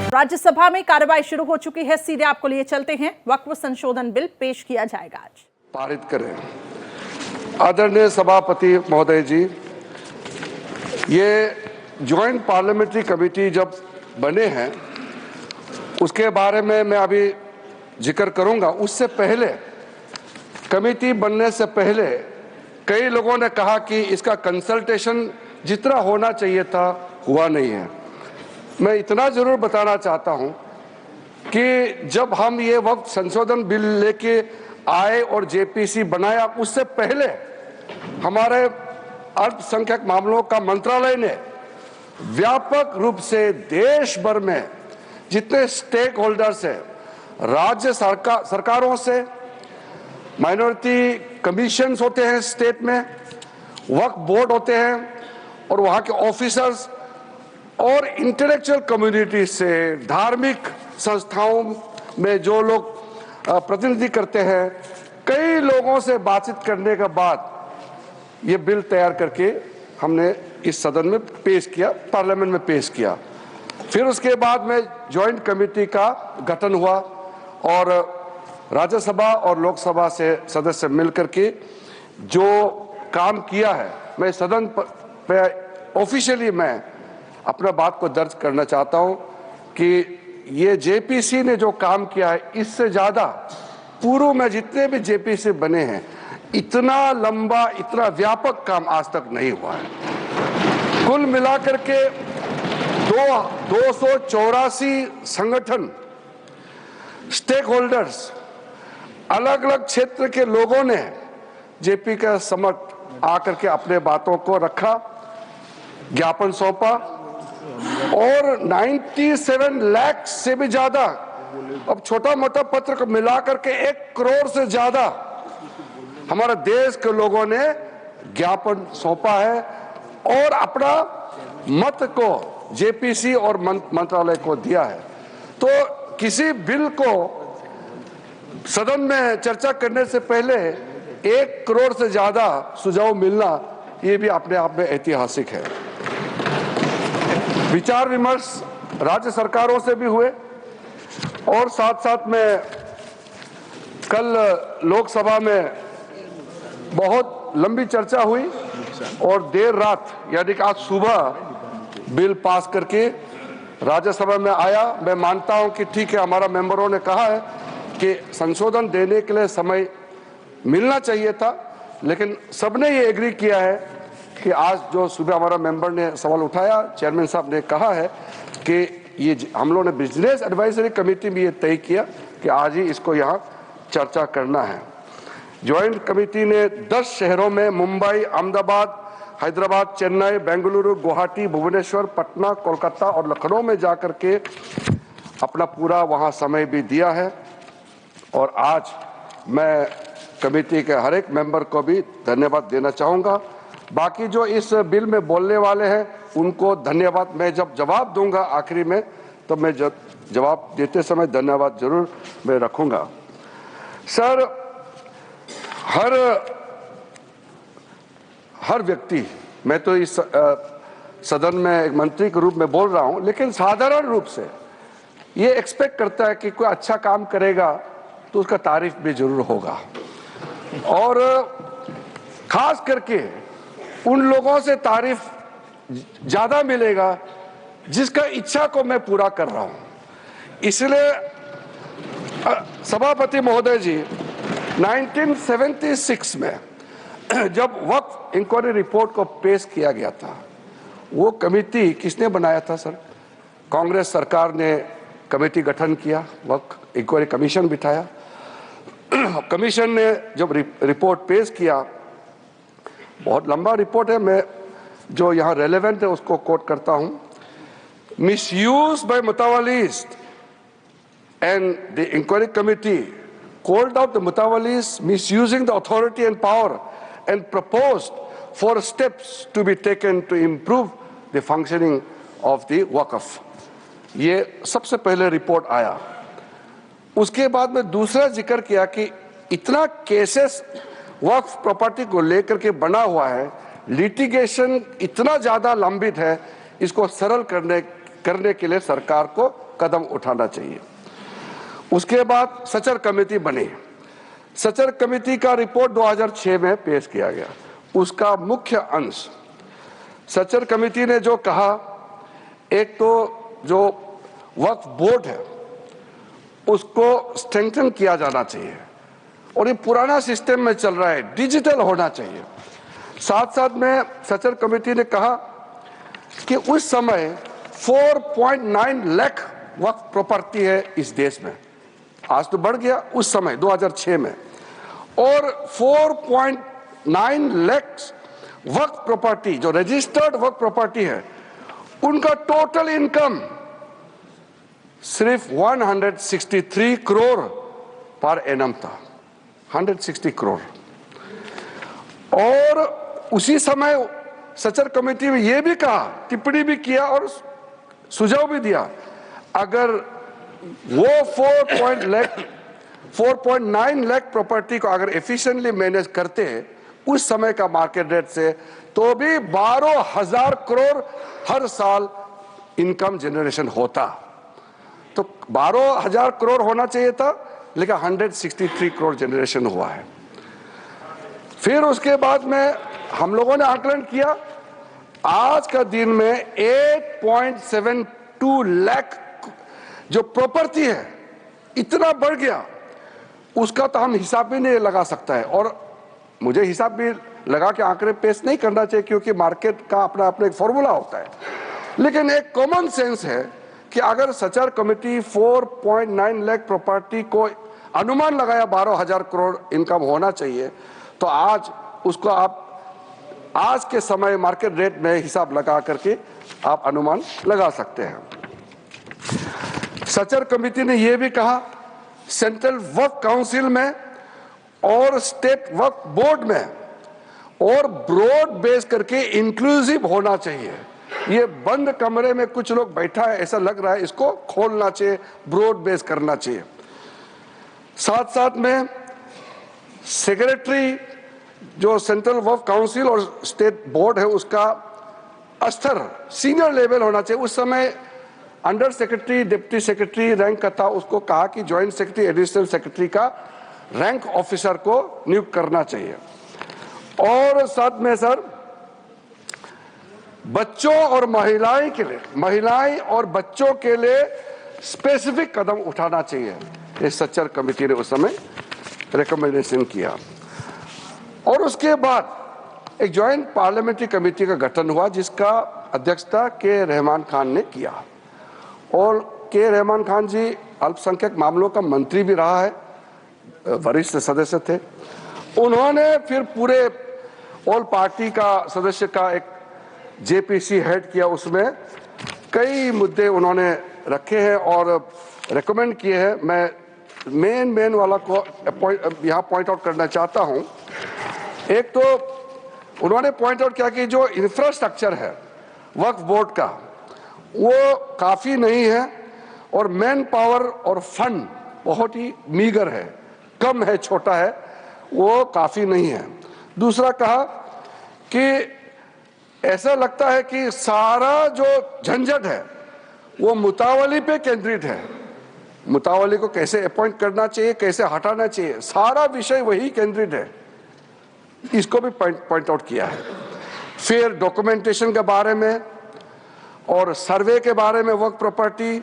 राज्यसभा में कार्रवाई शुरू हो चुकी है। सीधे आपको लिए चलते हैं। वक्फ संशोधन बिल पेश किया जाएगा आज। पारित करें। आदरणीय सभापति महोदय जी, ये ज्वाइंट पार्लियामेंट्री कमेटी जब बने हैं उसके बारे में मैं अभी जिक्र करूंगा। उससे पहले, कमेटी बनने से पहले कई लोगों ने कहा कि इसका कंसल्टेशन जितना होना चाहिए था हुआ नहीं है। मैं इतना जरूर बताना चाहता हूं कि जब हम ये वक्त संशोधन बिल लेके आए और जेपीसी बनाया, उससे पहले हमारे अल्पसंख्यक मामलों का मंत्रालय ने व्यापक रूप से देश भर में जितने स्टेक होल्डर्स हैं, राज्य सरकारों से, माइनॉरिटी कमीशंस होते हैं स्टेट में, वक्फ बोर्ड होते हैं और वहाँ के ऑफिसर्स और इंटेलेक्चुअल कम्युनिटी से, धार्मिक संस्थाओं में जो लोग प्रतिनिधि करते हैं, कई लोगों से बातचीत करने के बाद ये बिल तैयार करके हमने इस सदन में पेश किया, पार्लियामेंट में पेश किया। फिर उसके बाद में जॉइंट कमेटी का गठन हुआ और राज्यसभा और लोकसभा से सदस्य मिलकर के जो काम किया है, मैं सदन पे ऑफिशियली मैं अपना बात को दर्ज करना चाहता हूं कि ये जेपीसी ने जो काम किया है, इससे ज्यादा पूर्व में जितने भी जेपीसी बने हैं, इतना लंबा, इतना व्यापक काम आज तक नहीं हुआ है। कुल मिलाकर के 284 संगठन, स्टेक होल्डर्स, अलग अलग क्षेत्र के लोगों ने जेपी का समक्ष आकर के अपने बातों को रखा, ज्ञापन सौंपा और 97 लाख से भी ज्यादा, अब छोटा मोटा पत्र को मिलाकर के 1 करोड़ से ज्यादा हमारे देश के लोगों ने ज्ञापन सौंपा है और अपना मत को जेपीसी और मंत्रालय को दिया है। तो किसी बिल को सदन में चर्चा करने से पहले 1 करोड़ से ज्यादा सुझाव मिलना, ये भी अपने आप में ऐतिहासिक है। विचार विमर्श राज्य सरकारों से भी हुए और साथ साथ में कल लोकसभा में बहुत लंबी चर्चा हुई और देर रात यानी कि आज सुबह बिल पास करके राज्यसभा में आया। मैं मानता हूं कि ठीक है, हमारा मेंबरों ने कहा है कि संशोधन देने के लिए समय मिलना चाहिए था, लेकिन सबने ये एग्री किया है कि आज जो सुबह हमारा मेंबर ने सवाल उठाया, चेयरमैन साहब ने कहा है कि ये हम लोगों ने बिजनेस एडवाइजरी कमेटी में ये तय किया कि आज ही इसको यहाँ चर्चा करना है। ज्वाइंट कमेटी ने 10 शहरों में मुंबई, अहमदाबाद, हैदराबाद, चेन्नई, बेंगलुरु, गुवाहाटी, भुवनेश्वर, पटना, कोलकाता और लखनऊ में जाकर के अपना पूरा वहाँ समय भी दिया है। और आज मैं कमेटी के हर एक मेंबर को भी धन्यवाद देना चाहूँगा। बाकी जो इस बिल में बोलने वाले हैं उनको धन्यवाद, मैं जब जवाब दूंगा आखिरी में, तो मैं जवाब देते समय धन्यवाद जरूर मैं रखूंगा। सर, हर व्यक्ति, मैं तो इस सदन में एक मंत्री के रूप में बोल रहा हूं, लेकिन साधारण रूप से ये एक्सपेक्ट करता है कि कोई अच्छा काम करेगा तो उसका तारीफ भी जरूर होगा और खास करके उन लोगों से तारीफ ज्यादा मिलेगा जिसका इच्छा को मैं पूरा कर रहा हूं। इसलिए सभापति महोदय जी, 1976 में जब वक्फ इंक्वायरी रिपोर्ट को पेश किया गया था, वो कमेटी किसने बनाया था सर? कांग्रेस सरकार ने कमेटी गठन किया, वक्फ इंक्वायरी कमीशन बिठाया। कमीशन ने जब रिपोर्ट पेश किया, बहुत लंबा रिपोर्ट है, मैं जो यहाँ रेलेवेंट है उसको कोट करता हूं। Misuse by mutawallis and the inquiry committee called out the Mutawalis misusing the authority and power and proposed for steps to be taken to improve the functioning of the Waqf। ये सबसे पहले report आया। उसके बाद में दूसरा जिक्र किया कि इतना केसेस वक्फ प्रॉपर्टी को लेकर के बना हुआ है, लिटिगेशन इतना ज्यादा लंबित है, इसको सरल करने के लिए सरकार को कदम उठाना चाहिए। उसके बाद सचर कमेटी बनी। सचर कमेटी का रिपोर्ट 2006 में पेश किया गया। उसका मुख्य अंश सचर कमेटी ने जो कहा, एक तो जो वक्फ बोर्ड है उसको स्ट्रेंथन किया जाना चाहिए और ये पुराना सिस्टम में चल रहा है, डिजिटल होना चाहिए। साथ साथ में सचर कमेटी ने कहा कि उस समय 4.9 लाख वक्फ प्रॉपर्टी है इस देश में, आज तो बढ़ गया, उस समय 2006 में, और 4.9 लाख वक्फ प्रॉपर्टी जो रजिस्टर्ड वक्फ प्रॉपर्टी है उनका टोटल इनकम सिर्फ 163 करोड़ पर एनम था, 160 करोड़। और उसी समय सचर कमेटी में यह भी कहा, टिप्पणी भी किया और सुझाव भी दिया, अगर वो 4.9 लाख प्रॉपर्टी को अगर एफिशिएंटली मैनेज करते उस समय का मार्केट रेट से, तो भी 12,000 करोड़ हर साल इनकम जनरेशन होता। तो 12,000 करोड़ होना चाहिए था, लेकिन 163 करोड़ जनरेशन हुआ है। फिर उसके बाद में हम लोगों ने आकलन किया, आज का दिन में 8.72 लाख जो प्रॉपर्टी है इतना बढ़ गया, उसका तो हम हिसाब भी नहीं लगा सकता है, और मुझे हिसाब भी लगा के आंकड़े पेश नहीं करना चाहिए क्योंकि मार्केट का अपना अपना एक फॉर्मूला होता है। लेकिन एक कॉमन सेंस है कि अगर सचर कमेटी 4.9 लाख प्रॉपर्टी को अनुमान लगाया 12,000 करोड़ इनकम होना चाहिए, तो आज उसको आप आज के समय मार्केट रेट में हिसाब लगा करके आप अनुमान लगा सकते हैं। सचर कमेटी ने यह भी कहा, सेंट्रल वक्फ काउंसिल में और स्टेट वक्फ बोर्ड में और ब्रॉड बेस करके इंक्लूसिव होना चाहिए। ये बंद कमरे में कुछ लोग बैठा है ऐसा लग रहा है, इसको खोलना चाहिए, ब्रॉड बेस करना चाहिए। साथ साथ में सेक्रेटरी जो सेंट्रल वक्फ काउंसिल और स्टेट बोर्ड है उसका स्तर सीनियर लेवल होना चाहिए। उस समय under secretary, deputy secretary rank का था, उसको कहा कि ज्वाइंट सेक्रेटरी, एडिशनल सेक्रेटरी का रैंक ऑफिसर को नियुक्त करना चाहिए। और साथ में सर बच्चों और महिलाएं के लिए, महिलाएं और बच्चों के लिए स्पेसिफिक कदम उठाना चाहिए। इस सचर कमेटी ने उस समय रिकमेंडेशन किया। और उसके बाद एक ज्वाइंट पार्लियामेंट्री कमेटी का गठन हुआ जिसका अध्यक्षता के रहमान खान ने किया, और के रहमान खान जी अल्पसंख्यक मामलों का मंत्री भी रहा है, वरिष्ठ सदस्य थे। उन्होंने फिर पूरे ऑल पार्टी का सदस्य का एक जेपीसी हेड किया, उसमें कई मुद्दे उन्होंने रखे हैं और रेकमेंड किए हैं। मैं मेन वाला को यहाँ पॉइंट आउट करना चाहता हूँ। एक तो उन्होंने पॉइंट आउट किया कि जो इंफ्रास्ट्रक्चर है वक्फ बोर्ड का वो काफ़ी नहीं है और मैन पावर और फंड बहुत ही मीगर है, कम है, छोटा है, वो काफ़ी नहीं है। दूसरा कहा कि ऐसा लगता है कि सारा जो झंझट है वो मुतावली पे केंद्रित है, मुतावली को कैसे अपॉइंट करना चाहिए, कैसे हटाना चाहिए, सारा विषय वही केंद्रित है। इसको भी पॉइंट आउट किया है। फिर डॉक्यूमेंटेशन के बारे में और सर्वे के बारे में वक्फ प्रॉपर्टी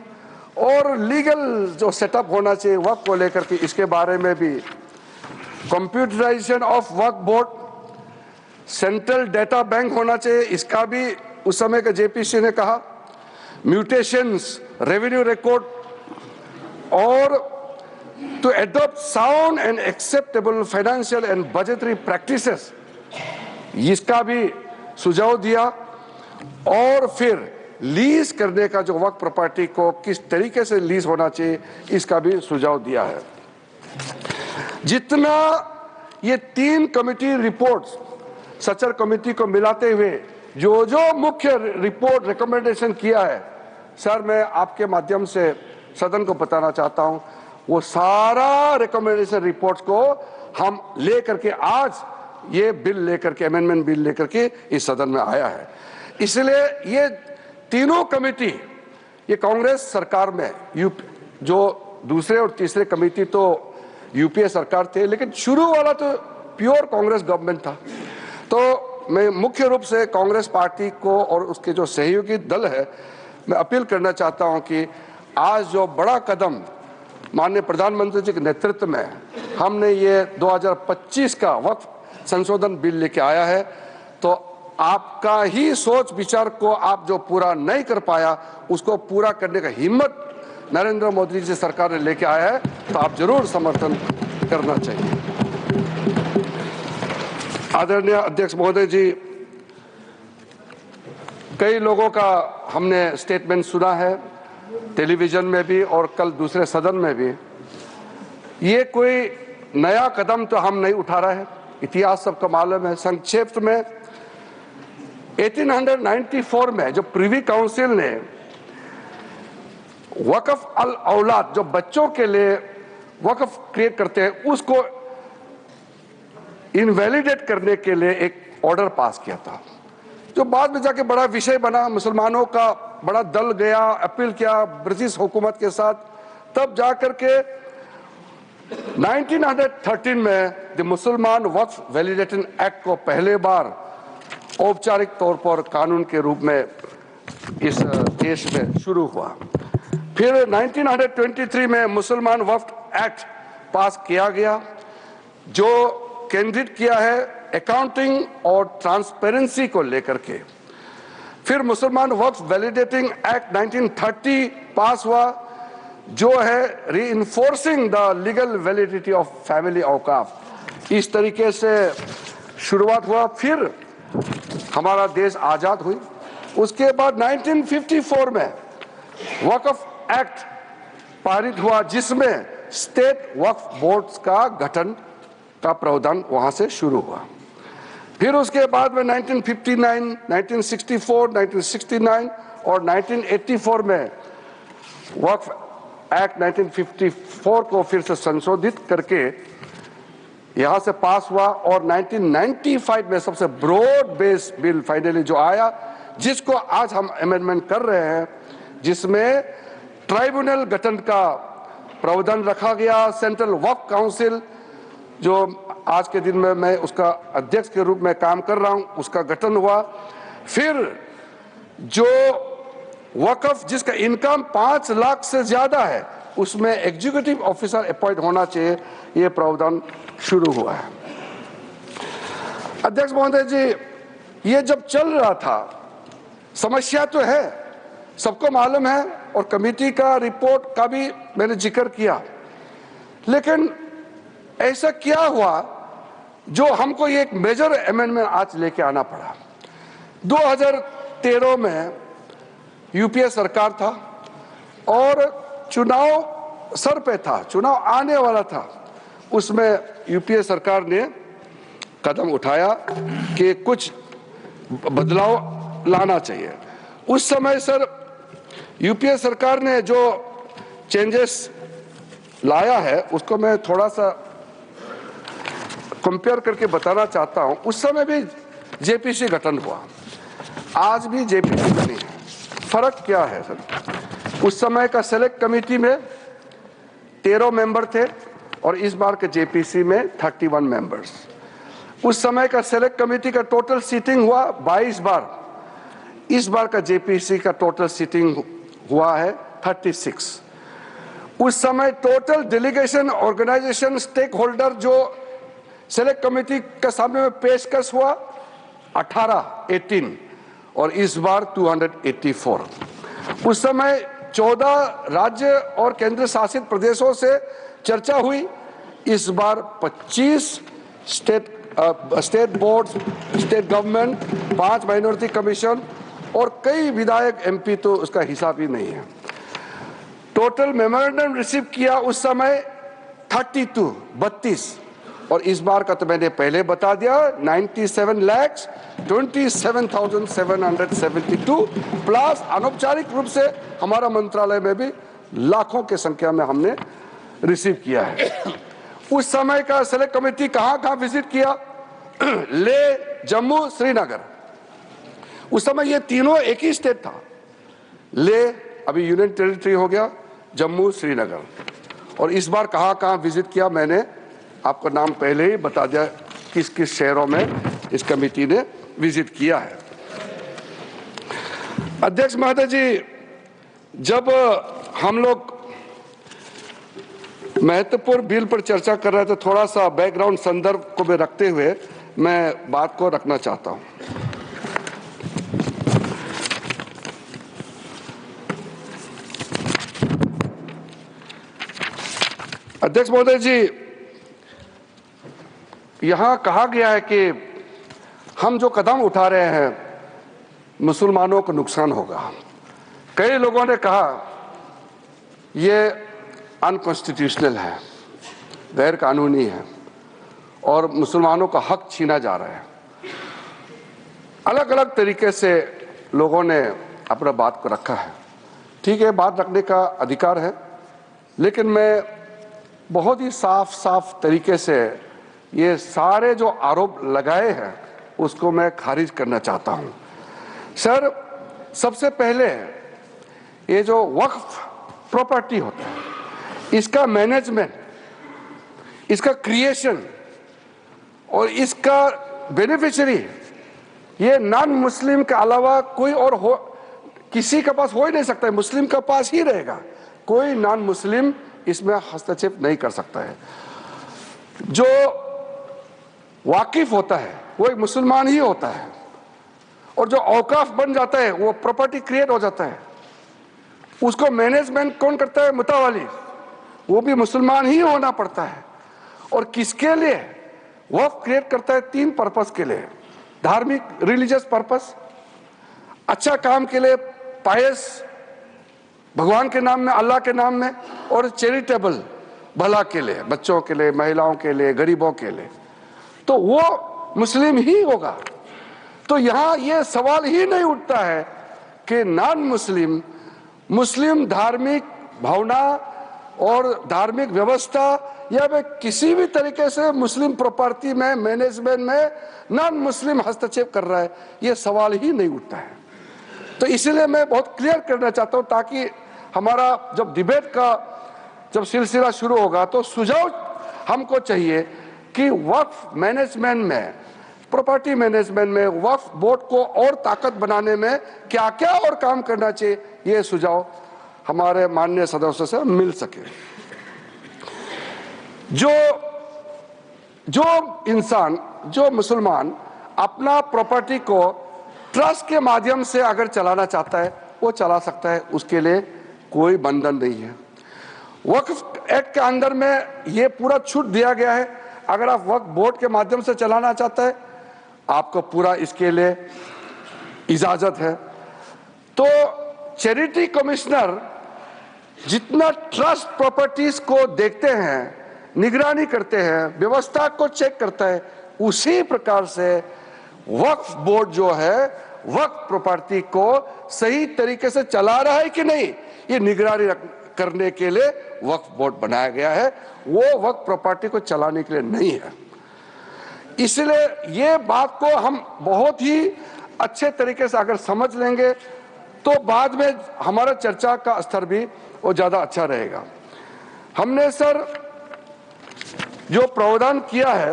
और लीगल जो सेटअप होना चाहिए वक्फ को लेकर के, इसके बारे में भी computerisation of Waqf board, central data bank होना चाहिए, इसका भी उस समय का जेपीसी ने कहा, म्यूटेशंस, रेवेन्यू रिकॉर्ड, और to adopt sound and acceptable financial and budgetary practices, इसका भी सुझाव दिया। और फिर लीज करने का जो वक्फ प्रॉपर्टी को किस तरीके से लीज होना चाहिए, इसका भी सुझाव दिया है। जितना ये 3 कमेटी रिपोर्ट्स सचर कमेटी को मिलाते हुए जो मुख्य रिपोर्ट रिकमेंडेशन किया है, सर मैं आपके माध्यम से सदन को बताना चाहता हूं, वो सारा रिकमेंडेशन रिपोर्ट्स को हम लेकर के आज ये बिल लेकर के, अमेंडमेंट बिल लेकर के इस सदन में आया है। इसलिए ये तीनों कमेटी ये कांग्रेस सरकार में जो दूसरे और तीसरे कमेटी तो यूपीए सरकार थे, लेकिन शुरू वाला तो प्योर कांग्रेस गवर्नमेंट था। तो मैं मुख्य रूप से कांग्रेस पार्टी को और उसके जो सहयोगी दल है, मैं अपील करना चाहता हूं कि आज जो बड़ा कदम माननीय प्रधानमंत्री जी के नेतृत्व में हमने ये 2025 का वक्फ संशोधन बिल लेके आया है, तो आपका ही सोच विचार को आप जो पूरा नहीं कर पाया, उसको पूरा करने का हिम्मत नरेंद्र मोदी जी सरकार ने लेके आया है, तो आप जरूर समर्थन करना चाहिए। आदरणीय अध्यक्ष महोदय जी, कई लोगों का हमने स्टेटमेंट सुना है, टेलीविजन में भी और कल दूसरे सदन में भी। ये कोई नया कदम तो हम नहीं उठा रहे हैं, इतिहास सबका मालूम है। संक्षेप में 1894 में जो प्रिवी काउंसिल ने वक्फ अल औलाद, जो बच्चों के लिए वक्फ क्रिएट करते हैं, उसको इनवैलिडेट करने के लिए एक ऑर्डर पास किया था, जो बाद में जाके बड़ा विषय बना। मुसलमानों का बड़ा दल गया, अपील किया ब्रिटिश हुकूमत के साथ, तब जाकर के 1913 में द मुसलमान वक्फ वैलिडेशन एक्ट को पहले बार औपचारिक तौर पर कानून के रूप में इस देश में शुरू हुआ। फिर 1923 में मुसलमान वक्फ एक्ट पास किया गया, जो केंद्रित किया है अकाउंटिंग और ट्रांसपेरेंसी को लेकर के। फिर मुसलमान वक्फ वैलिडेटिंग एक्ट 1930 पास हुआ, जो है reinforcing the legal validity of family auqaf. इस तरीके से शुरुआत हुआ। फिर हमारा देश आजाद हुई। उसके बाद 1954 में वक्फ एक्ट पारित हुआ, जिसमें स्टेट वक्फ बोर्ड्स का गठन का प्रावधान वहां से शुरू हुआ। फिर उसके बाद में 1959, 1964, 1969 और 1984 में वक्फ एक्ट 1954 को फिर से संशोधित करके यहां से पास हुआ, और 1995 में सबसे ब्रॉड बेस बिल फाइनली जो आया, जिसको आज हम अमेंडमेंट कर रहे हैं, जिसमें ट्राइब्यूनल गठन का प्रावधान रखा गया। सेंट्रल वक्फ काउंसिल, जो आज के दिन में मैं उसका अध्यक्ष के रूप में काम कर रहा हूं, उसका गठन हुआ। फिर जो वक्फ जिसका इनकम 5 लाख से ज्यादा है, उसमें एग्जीक्यूटिव ऑफिसर अपॉइंट होना चाहिए, यह प्रावधान शुरू हुआ है। अध्यक्ष महोदय जी, ये जब चल रहा था, समस्या तो है, सबको मालूम है, और कमेटी का रिपोर्ट का भी मैंने जिक्र किया, लेकिन ऐसा क्या हुआ जो हमको ये एक मेजर अमेंडमेंट आज लेके आना पड़ा। 2013 में यूपीए सरकार था और चुनाव सर पे था, चुनाव आने वाला था। उसमें यूपीए सरकार ने कदम उठाया कि कुछ बदलाव लाना चाहिए। उस समय सर यूपीए सरकार ने जो चेंजेस लाया है, उसको मैं थोड़ा सा कंपेयर करके बताना चाहता हूं। उस समय भी जेपीसी गठन हुआ, आज भी जेपीसी बनी है। फर्क क्या है सर? उस समय का सेलेक्ट कमेटी में 13 मेंबर थे और इस बार के जेपीसी में 31 मेंबर्स। उस समय का सेलेक्ट कमेटी का टोटल सीटिंग हुआ 22 बार, इस बार का जेपीसी का टोटल सीटिंग हुआ है 36। उस समय total delegation, organisation, stakeholder जो सेलेक्ट कमेटी के सामने में पेशकश हुआ 18 और इस बार 284। उस समय 14 राज्य और केंद्र शासित प्रदेशों से चर्चा हुई, इस बार 25 state board, state government, 5 minority commission और कई विधायक एमपी, तो उसका हिसाब ही नहीं है। टोटल मेमोरेंडम रिसीव किया उस समय 32 और इस बार का तो मैंने पहले बता दिया 97,27,772 प्लस अनौपचारिक रूप से हमारा मंत्रालय में भी लाखों के संख्या में हमने रिसीव किया है। उस समय का सेलेक्ट कमेटी कहां विजिट किया? ले, जम्मू, श्रीनगर। उस समय ये तीनों एक ही स्टेट था, ले, अभी यूनियन टेरिटरी हो गया जम्मू श्रीनगर, और इस बार कहाँ कहाँ विजिट किया मैंने आपको नाम पहले ही बता दिया, किस किस शहरों में इस कमेटी ने विजिट किया है। अध्यक्ष महोदय जी, जब हम लोग महत्वपूर्ण बिल पर चर्चा कर रहे थे, थोड़ा सा बैकग्राउंड संदर्भ को भी रखते हुए मैं बात को रखना चाहता हूं। अध्यक्ष महोदय जी, यहां कहा गया है कि हम जो कदम उठा रहे हैं मुसलमानों को नुकसान होगा। कई लोगों ने कहा ये अनकॉन्स्टिट्यूशनल है, गैर कानूनी है और मुसलमानों का हक छीना जा रहा है। अलग अलग तरीके से लोगों ने अपना बात को रखा है। ठीक है, बात रखने का अधिकार है, लेकिन मैं बहुत ही साफ तरीके से ये सारे जो आरोप लगाए हैं उसको मैं खारिज करना चाहता हूं। सर, सबसे पहले ये जो वक्फ प्रॉपर्टी होता है, इसका मैनेजमेंट, इसका क्रिएशन और इसका बेनिफिशियरी ये नॉन मुस्लिम के अलावा कोई और हो, किसी के पास हो ही नहीं सकता है, मुस्लिम के पास ही रहेगा। कोई नॉन मुस्लिम इसमें हस्तक्षेप नहीं कर सकता है। जो वाकिफ होता है वो एक मुसलमान ही होता है, और जो औकाफ बन जाता है वो प्रॉपर्टी क्रिएट हो जाता है, उसको मैनेजमेंट कौन करता है? मुतावाली, वो भी मुसलमान ही होना पड़ता है। और किसके लिए वक्फ क्रिएट करता है? 3 पर्पस के लिए, धार्मिक रिलीजियस पर्पस, अच्छा काम के लिए, पायस भगवान के नाम में, अल्लाह के नाम में, और चैरिटेबल भला के लिए, बच्चों के लिए, महिलाओं के लिए, गरीबों के लिए, तो वो मुस्लिम ही होगा। तो यहां ये सवाल ही नहीं उठता है कि नॉन मुस्लिम, मुस्लिम धार्मिक भावना और धार्मिक व्यवस्था या वे किसी भी तरीके से मुस्लिम प्रॉपर्टी में, मैनेजमेंट में नॉन मुस्लिम हस्तक्षेप कर रहा है, ये सवाल ही नहीं उठता है। तो इसलिए मैं बहुत क्लियर करना चाहता हूं, ताकि हमारा जब डिबेट का जब सिलसिला शुरू होगा तो सुझाव हमको चाहिए कि वक्फ मैनेजमेंट में, प्रॉपर्टी मैनेजमेंट में वक्फ बोर्ड को और ताकत बनाने में क्या क्या और काम करना चाहिए, ये सुझाव हमारे माननीय सदस्यों से मिल सके। जो इंसान, जो मुसलमान अपना प्रॉपर्टी को ट्रस्ट के माध्यम से अगर चलाना चाहता है वो चला सकता है, उसके लिए कोई बंधन नहीं है। वक्फ एक्ट के अंदर में ये पूरा छूट दिया गया है, अगर आप वक्फ बोर्ड के माध्यम से चलाना चाहते हैं आपको पूरा इसके लिए इजाजत है। तो चैरिटी कमिश्नर जितना ट्रस्ट प्रॉपर्टीज को देखते हैं, निगरानी करते हैं, व्यवस्था को चेक करता है, उसी प्रकार से वक्फ बोर्ड जो है वक्फ प्रॉपर्टी को सही तरीके से चला रहा है कि नहीं, ये निगरानी करने के लिए वक्फ बोर्ड बनाया गया है, वो वक्फ प्रॉपर्टी को चलाने के लिए नहीं है। इसलिए ये बात को हम बहुत ही अच्छे तरीके से अगर समझ लेंगे तो बाद में हमारा चर्चा का स्तर भी वो ज्यादा अच्छा रहेगा। हमने सर जो प्रावधान किया है,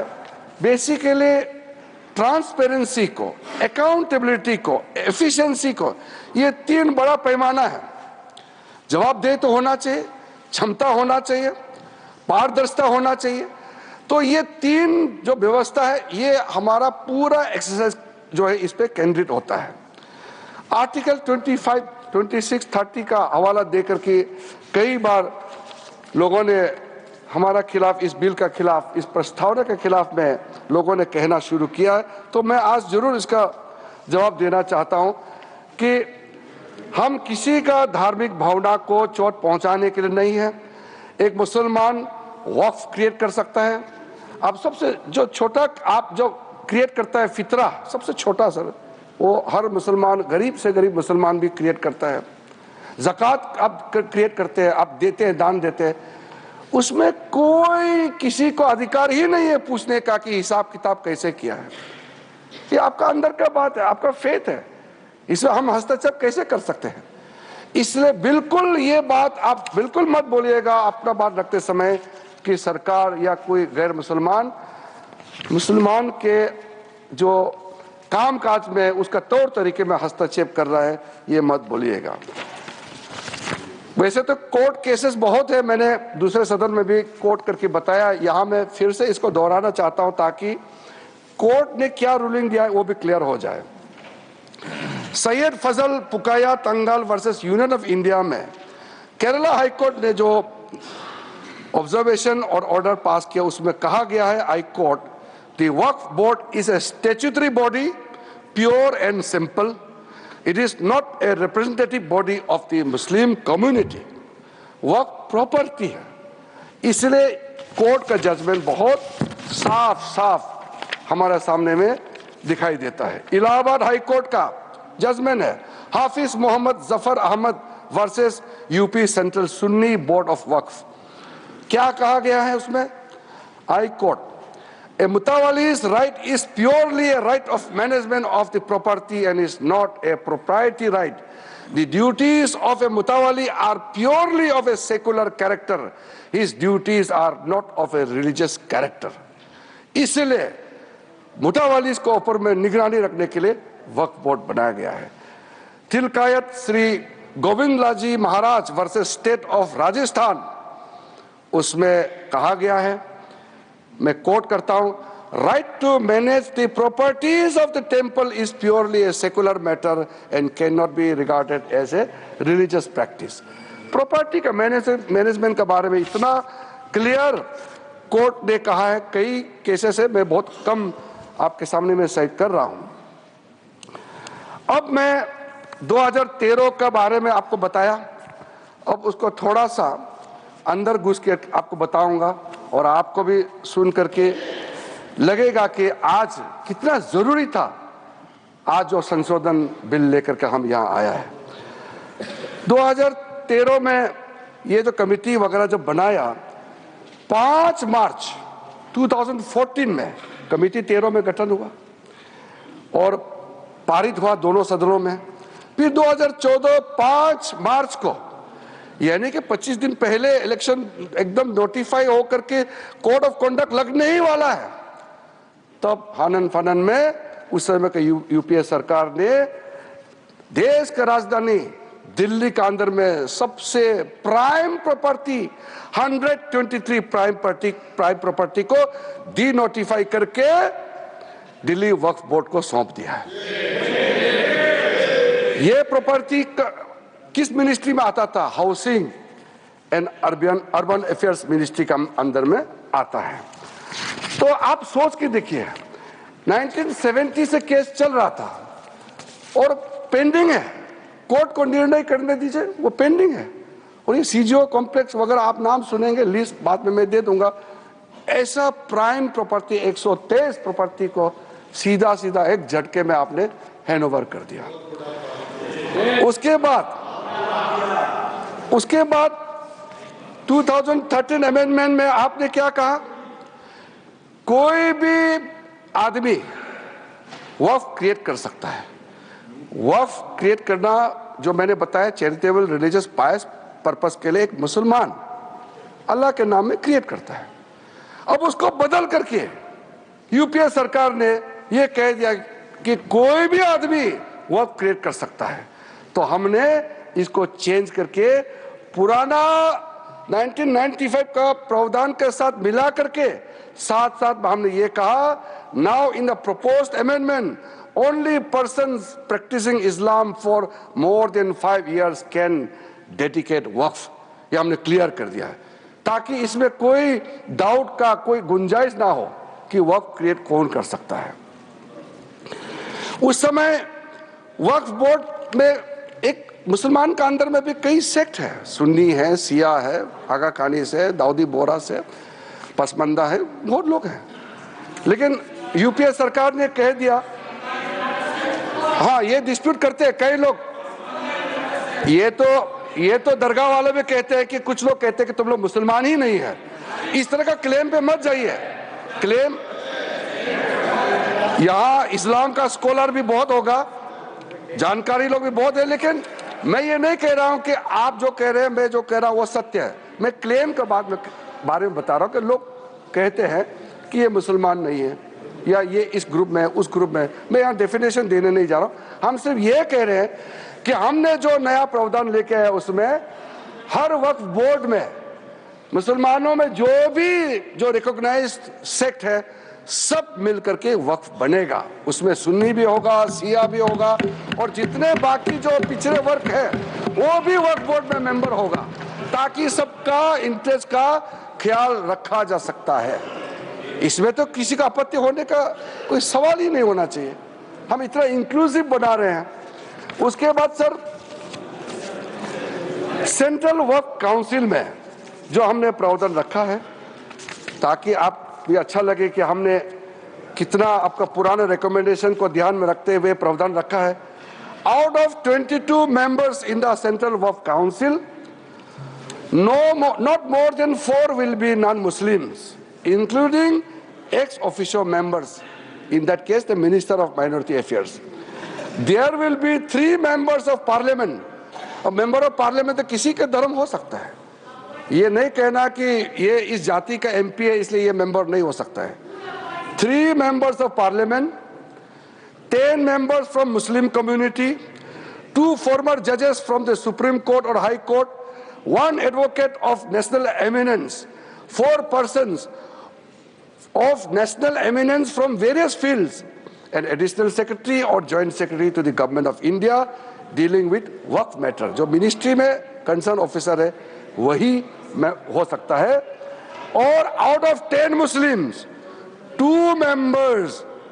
बेसिकली ट्रांसपेरेंसी को, अकाउंटेबिलिटी को, एफिशिएंसी को, ये 3 बड़ा पैमाना है। जवाबदेही तो होना चाहिए, क्षमता होना चाहिए, पारदर्शिता होना चाहिए। तो ये 3 जो व्यवस्था है, ये हमारा पूरा एक्सरसाइज जो है इस पे केंद्रित होता है। आर्टिकल 25, 26, 30 का हवाला देकर के कई बार लोगों ने हमारा खिलाफ, इस बिल का खिलाफ, इस प्रस्तावना के खिलाफ में लोगों ने कहना शुरू किया है। तो मैं आज जरूर इसका जवाब देना चाहता हूं कि हम किसी का धार्मिक भावना को चोट पहुंचाने के लिए नहीं है। एक मुसलमान वक्फ क्रिएट कर सकता है। अब सबसे जो छोटा आप जो क्रिएट करता है फितरा, सबसे छोटा सर, वो हर मुसलमान, गरीब से गरीब मुसलमान भी क्रिएट करता है। ज़कात आप क्रिएट करते हैं, आप देते हैं, दान देते हैं, उसमें कोई किसी को अधिकार ही नहीं है पूछने का कि हिसाब किताब कैसे किया है। ये आपका अंदर का बात है, आपका फेथ है, इसमें हम हस्तक्षेप कैसे कर सकते हैं? इसलिए बिल्कुल ये बात आप बिल्कुल मत बोलिएगा अपना बात रखते समय कि सरकार या कोई गैर मुसलमान के जो कामकाज में उसका तौर तरीके में हस्तक्षेप कर रहा है, ये मत बोलिएगा। वैसे तो कोर्ट केसेस बहुत है, मैंने दूसरे सदन में भी कोर्ट करके बताया, यहाँ मैं फिर से इसको दोहराना चाहता हूँ ताकि कोर्ट ने क्या रूलिंग दिया है वो भी क्लियर हो जाए। सैयद फजल पुकाया तंगाल वर्सेस यूनियन ऑफ इंडिया में केरला हाई कोर्ट ने जो ऑब्जर्वेशन और ऑर्डर पास किया उसमें कहा गया है, high court, the Waqf board is a statutory body, pure and simple, it is not a representative body of the Muslim community, Waqf property है। इसलिए कोर्ट का जजमेंट बहुत साफ हमारे सामने में दिखाई देता है। इलाहाबाद हाई कोर्ट का जजमेंट है Hafiz Mohammad Zafar Ahmad versus UP Central Sunni Board of Waqf. क्या कहा गया है उसमें? High Court, a mutawalli's right is purely a right of management of the property and is not a proprietary right. The duties of a mutawalli are purely of a secular character. His duties are not of a religious character. इसलिए मुतावालिस को ऊपर में निगरानी रखने के लिए वक्फ board बनाया गया है। Tilkayat Shri Govindlalji Maharaj versus state of Rajasthan, उसमें कहा गया है, मैं कोट करता हूं, right to manage the properties of the temple is purely a secular matter and cannot be regarded as a religious practice. Property का मैनेजमेंट के बारे में इतना क्लियर कोर्ट ने कहा है, कई केसेस है, मैं बहुत कम आपके सामने में साइट कर रहा हूं। अब मैं 2013 के बारे में आपको बताया, अब उसको थोड़ा सा अंदर घुस के आपको बताऊंगा और आपको भी सुन करके लगेगा कि आज कितना जरूरी था आज जो संशोधन बिल लेकर के हम यहाँ आया है। 2013 में ये जो कमेटी वगैरह जब बनाया, 5 मार्च 2014 में कमेटी 13 में गठन हुआ और पारित हुआ दोनों सदनों में। फिर 2014 5 मार्च को, यानी कि 25 दिन पहले इलेक्शन एकदम नोटिफाई होकर के कोड ऑफ कंडक्ट लगने ही वाला है, तब हानन फानन में उस समय के यूपीए सरकार ने देश का राजधानी दिल्ली के अंदर में सबसे प्राइम प्रॉपर्टी 123 प्राइम प्रॉपर्टी को डी नोटिफाई करके दिल्ली वक्फ बोर्ड को सौंप दिया है। ये प्रॉपर्टी किस मिनिस्ट्री में आता था? Housing and urban affairs ministry का अंदर में आता है। तो आप सोच के देखिए, 1970 से केस चल रहा था और पेंडिंग है, कोर्ट को निर्णय करने दीजिए, वो पेंडिंग है। और ये सीजीओ कॉम्प्लेक्स वगैरह आप नाम सुनेंगे, लिस्ट बाद में मैं दे दूंगा। ऐसा प्राइम प्रॉपर्टी 123 प्रॉपर्टी को सीधा एक झटके में आपने हैंडओवर कर दिया। उसके बाद 2013 अमेंडमेंट में आपने क्या कहा? कोई भी आदमी वक्फ क्रिएट कर सकता है। वक्फ क्रिएट करना, जो मैंने बताया, चैरिटेबल रिलीजियस पायस पर्पस के लिए एक मुसलमान अल्लाह के नाम में क्रिएट करता है। अब उसको बदल करके यूपीए सरकार ने यह कह दिया कि कोई भी आदमी वक्फ क्रिएट कर सकता है। तो हमने इसको चेंज करके पुराना 1995 का प्रावधान के साथ मिला करके साथ हमने ये कहा, now in the proposed amendment only persons practising Islam for more than 5 years can dedicate waqf. ये हमने क्लियर कर दिया है ताकि इसमें कोई डाउट का कोई गुंजाइश ना हो कि वक्फ क्रिएट कौन कर सकता है। उस समय वक्फ बोर्ड में एक मुसलमान का अंदर में भी कई सेक्ट है, सुन्नी है, सिया है, आगा खानी से, दाऊदी बोरा से, पसमंदा है, बहुत लोग हैं। लेकिन यूपीए सरकार ने कह दिया, हाँ ये डिस्प्यूट करते हैं कई लोग, ये तो दरगाह वाले भी कहते हैं कि कुछ लोग कहते हैं कि तुम लोग मुसलमान ही नहीं है। इस तरह का क्लेम पे मत जाइए। क्लेम यहाँ इस्लाम का स्कॉलर भी बहुत होगा, जानकारी लोग भी बहुत है, लेकिन मैं ये नहीं कह रहा हूं कि आप जो कह रहे हैं मैं जो कह रहा हूं वो सत्य है। मैं क्लेम के बारे में बता रहा हूं कि लोग कहते हैं कि ये मुसलमान नहीं है या ये इस ग्रुप में है, उस ग्रुप में है। मैं यहाँ डेफिनेशन देने नहीं जा रहा हूं। हम सिर्फ ये कह रहे हैं कि हमने जो नया प्रावधान लेके आया उसमें हर वक्फ बोर्ड में मुसलमानों में जो रिकॉग्नाइज्ड सेक्ट है सब मिलकर के वक्फ बनेगा। उसमें सुन्नी भी होगा, शिया भी होगा और जितने बाकी जो पिछड़े वर्ग है वो भी वक्फ बोर्ड में मेंबर होगा, ताकि सबका इंटरेस्ट का ख्याल रखा जा सकता है। इसमें तो किसी का आपत्ति होने का कोई सवाल ही नहीं होना चाहिए। हम इतना इंक्लूसिव बना रहे हैं। उसके बाद सर, सेंट्रल वक्फ काउंसिल में जो हमने प्रावधान रखा है, ताकि आप भी अच्छा लगे कि हमने कितना आपका पुराने रिकमेंडेशन को ध्यान में रखते हुए प्रावधान रखा है। Out of 22 members in the central Waqf council, not more than 4 will be non-Muslims, including ex officio members, in that case the Minister of Minority Affairs. There will be 3 members of parliament. और member of parliament तो किसी के धर्म हो सकता है। ये नहीं कहना कि ये इस जाति का एमपी है इसलिए ये मेंबर नहीं हो सकता है। 3 members of parliament, 10 members from Muslim community, 2 former judges from the Supreme Court or High Court, 1 advocate of national eminence, 4 persons of national eminence from various fields, an additional secretary or joint secretary to the government of India dealing with Waqf matter. जो ministry में concern officer है वही हो सकता है। और out of 10 Muslims 2 members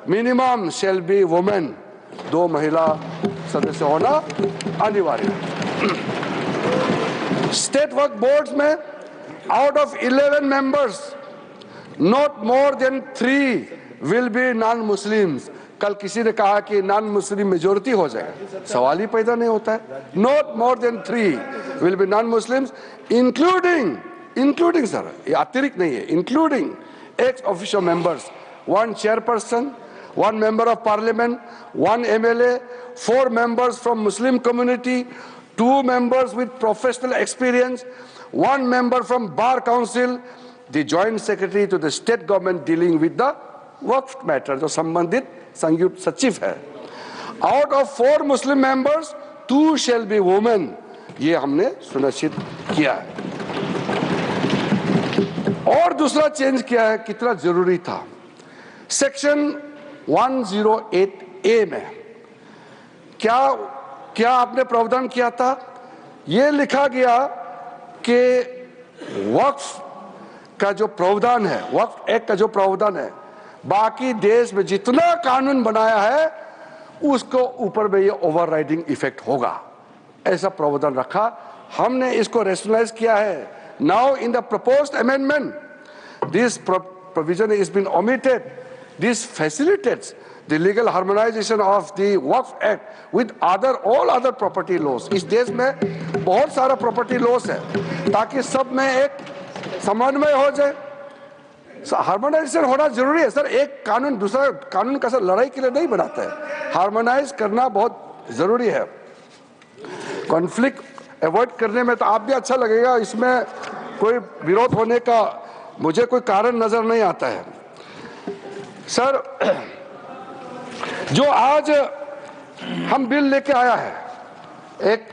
minimum shall be women. 2 महिला सदस्य होना अनिवार्य है। स्टेट वक्फ बोर्ड्स में out of 11 members not more than 3 will be non Muslims. कल किसी ने कहा कि नॉन मुस्लिम मेजोरिटी हो जाएगा, सवाल ही पैदा नहीं होता है। Not more than 3 will be non Muslims, including sir, ये अतिरिक्त नहीं है, including x official members, 1 chairperson, 1 member of parliament, 1 MLA, 4 members from Muslim community, 2 members with professional experience, 1 member from bar council, the joint secretary to the state government dealing with the Waqf matter जो संबंधित संयुक्त सचिव है। Out of 4 Muslim members 2 shall be women. ये हमने सुनिश्चित किया है। और दूसरा चेंज किया है, कितना जरूरी था। सेक्शन 108A में क्या आपने प्रावधान किया था? ये लिखा गया कि वक्फ का जो प्रावधान है, वक्फ एक्ट का जो प्रावधान है, बाकी देश में जितना कानून बनाया है उसको ऊपर में ये ओवरराइडिंग इफेक्ट होगा, ऐसा प्रावधान रखा। हमने इसको रेशनलाइज किया है। Now in the proposed amendment this provision is been omitted. This facilitates the legal harmonization of the Waqf act with all other property laws। इस देश में बहुत सारा प्रॉपर्टी लॉस है, ताकि सब में एक समन्वय हो जाए। हार्मोनाइजेशन होना जरूरी है सर। एक कानून दूसरा कानून का सर लड़ाई के लिए नहीं बनाता है। हार्मोनाइज करना बहुत जरूरी है। कॉन्फ्लिक्ट अवॉइड करने में तो आप भी अच्छा लगेगा, इसमें कोई विरोध होने का मुझे कोई कारण नजर नहीं आता है। सर, जो आज हम बिल लेके आया है, एक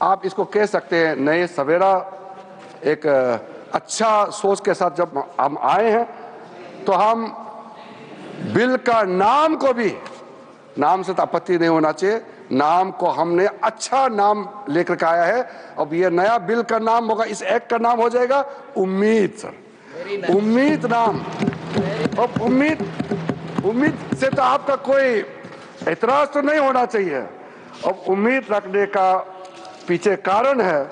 आप इसको कह सकते हैं नए सवेरा, एक अच्छा सोच के साथ जब हम आए हैं, तो हम बिल का नाम को भी, नाम से तो आपत्ति नहीं होना चाहिए, नाम को हमने अच्छा नाम लेकर के आया है। अब ये नया बिल का नाम होगा, इस एक्ट का नाम हो जाएगा उम्मीद। सर, उम्मीद नाम। अब उम्मीद से तो आपका कोई एतराज तो नहीं होना चाहिए। अब उम्मीद रखने का पीछे कारण है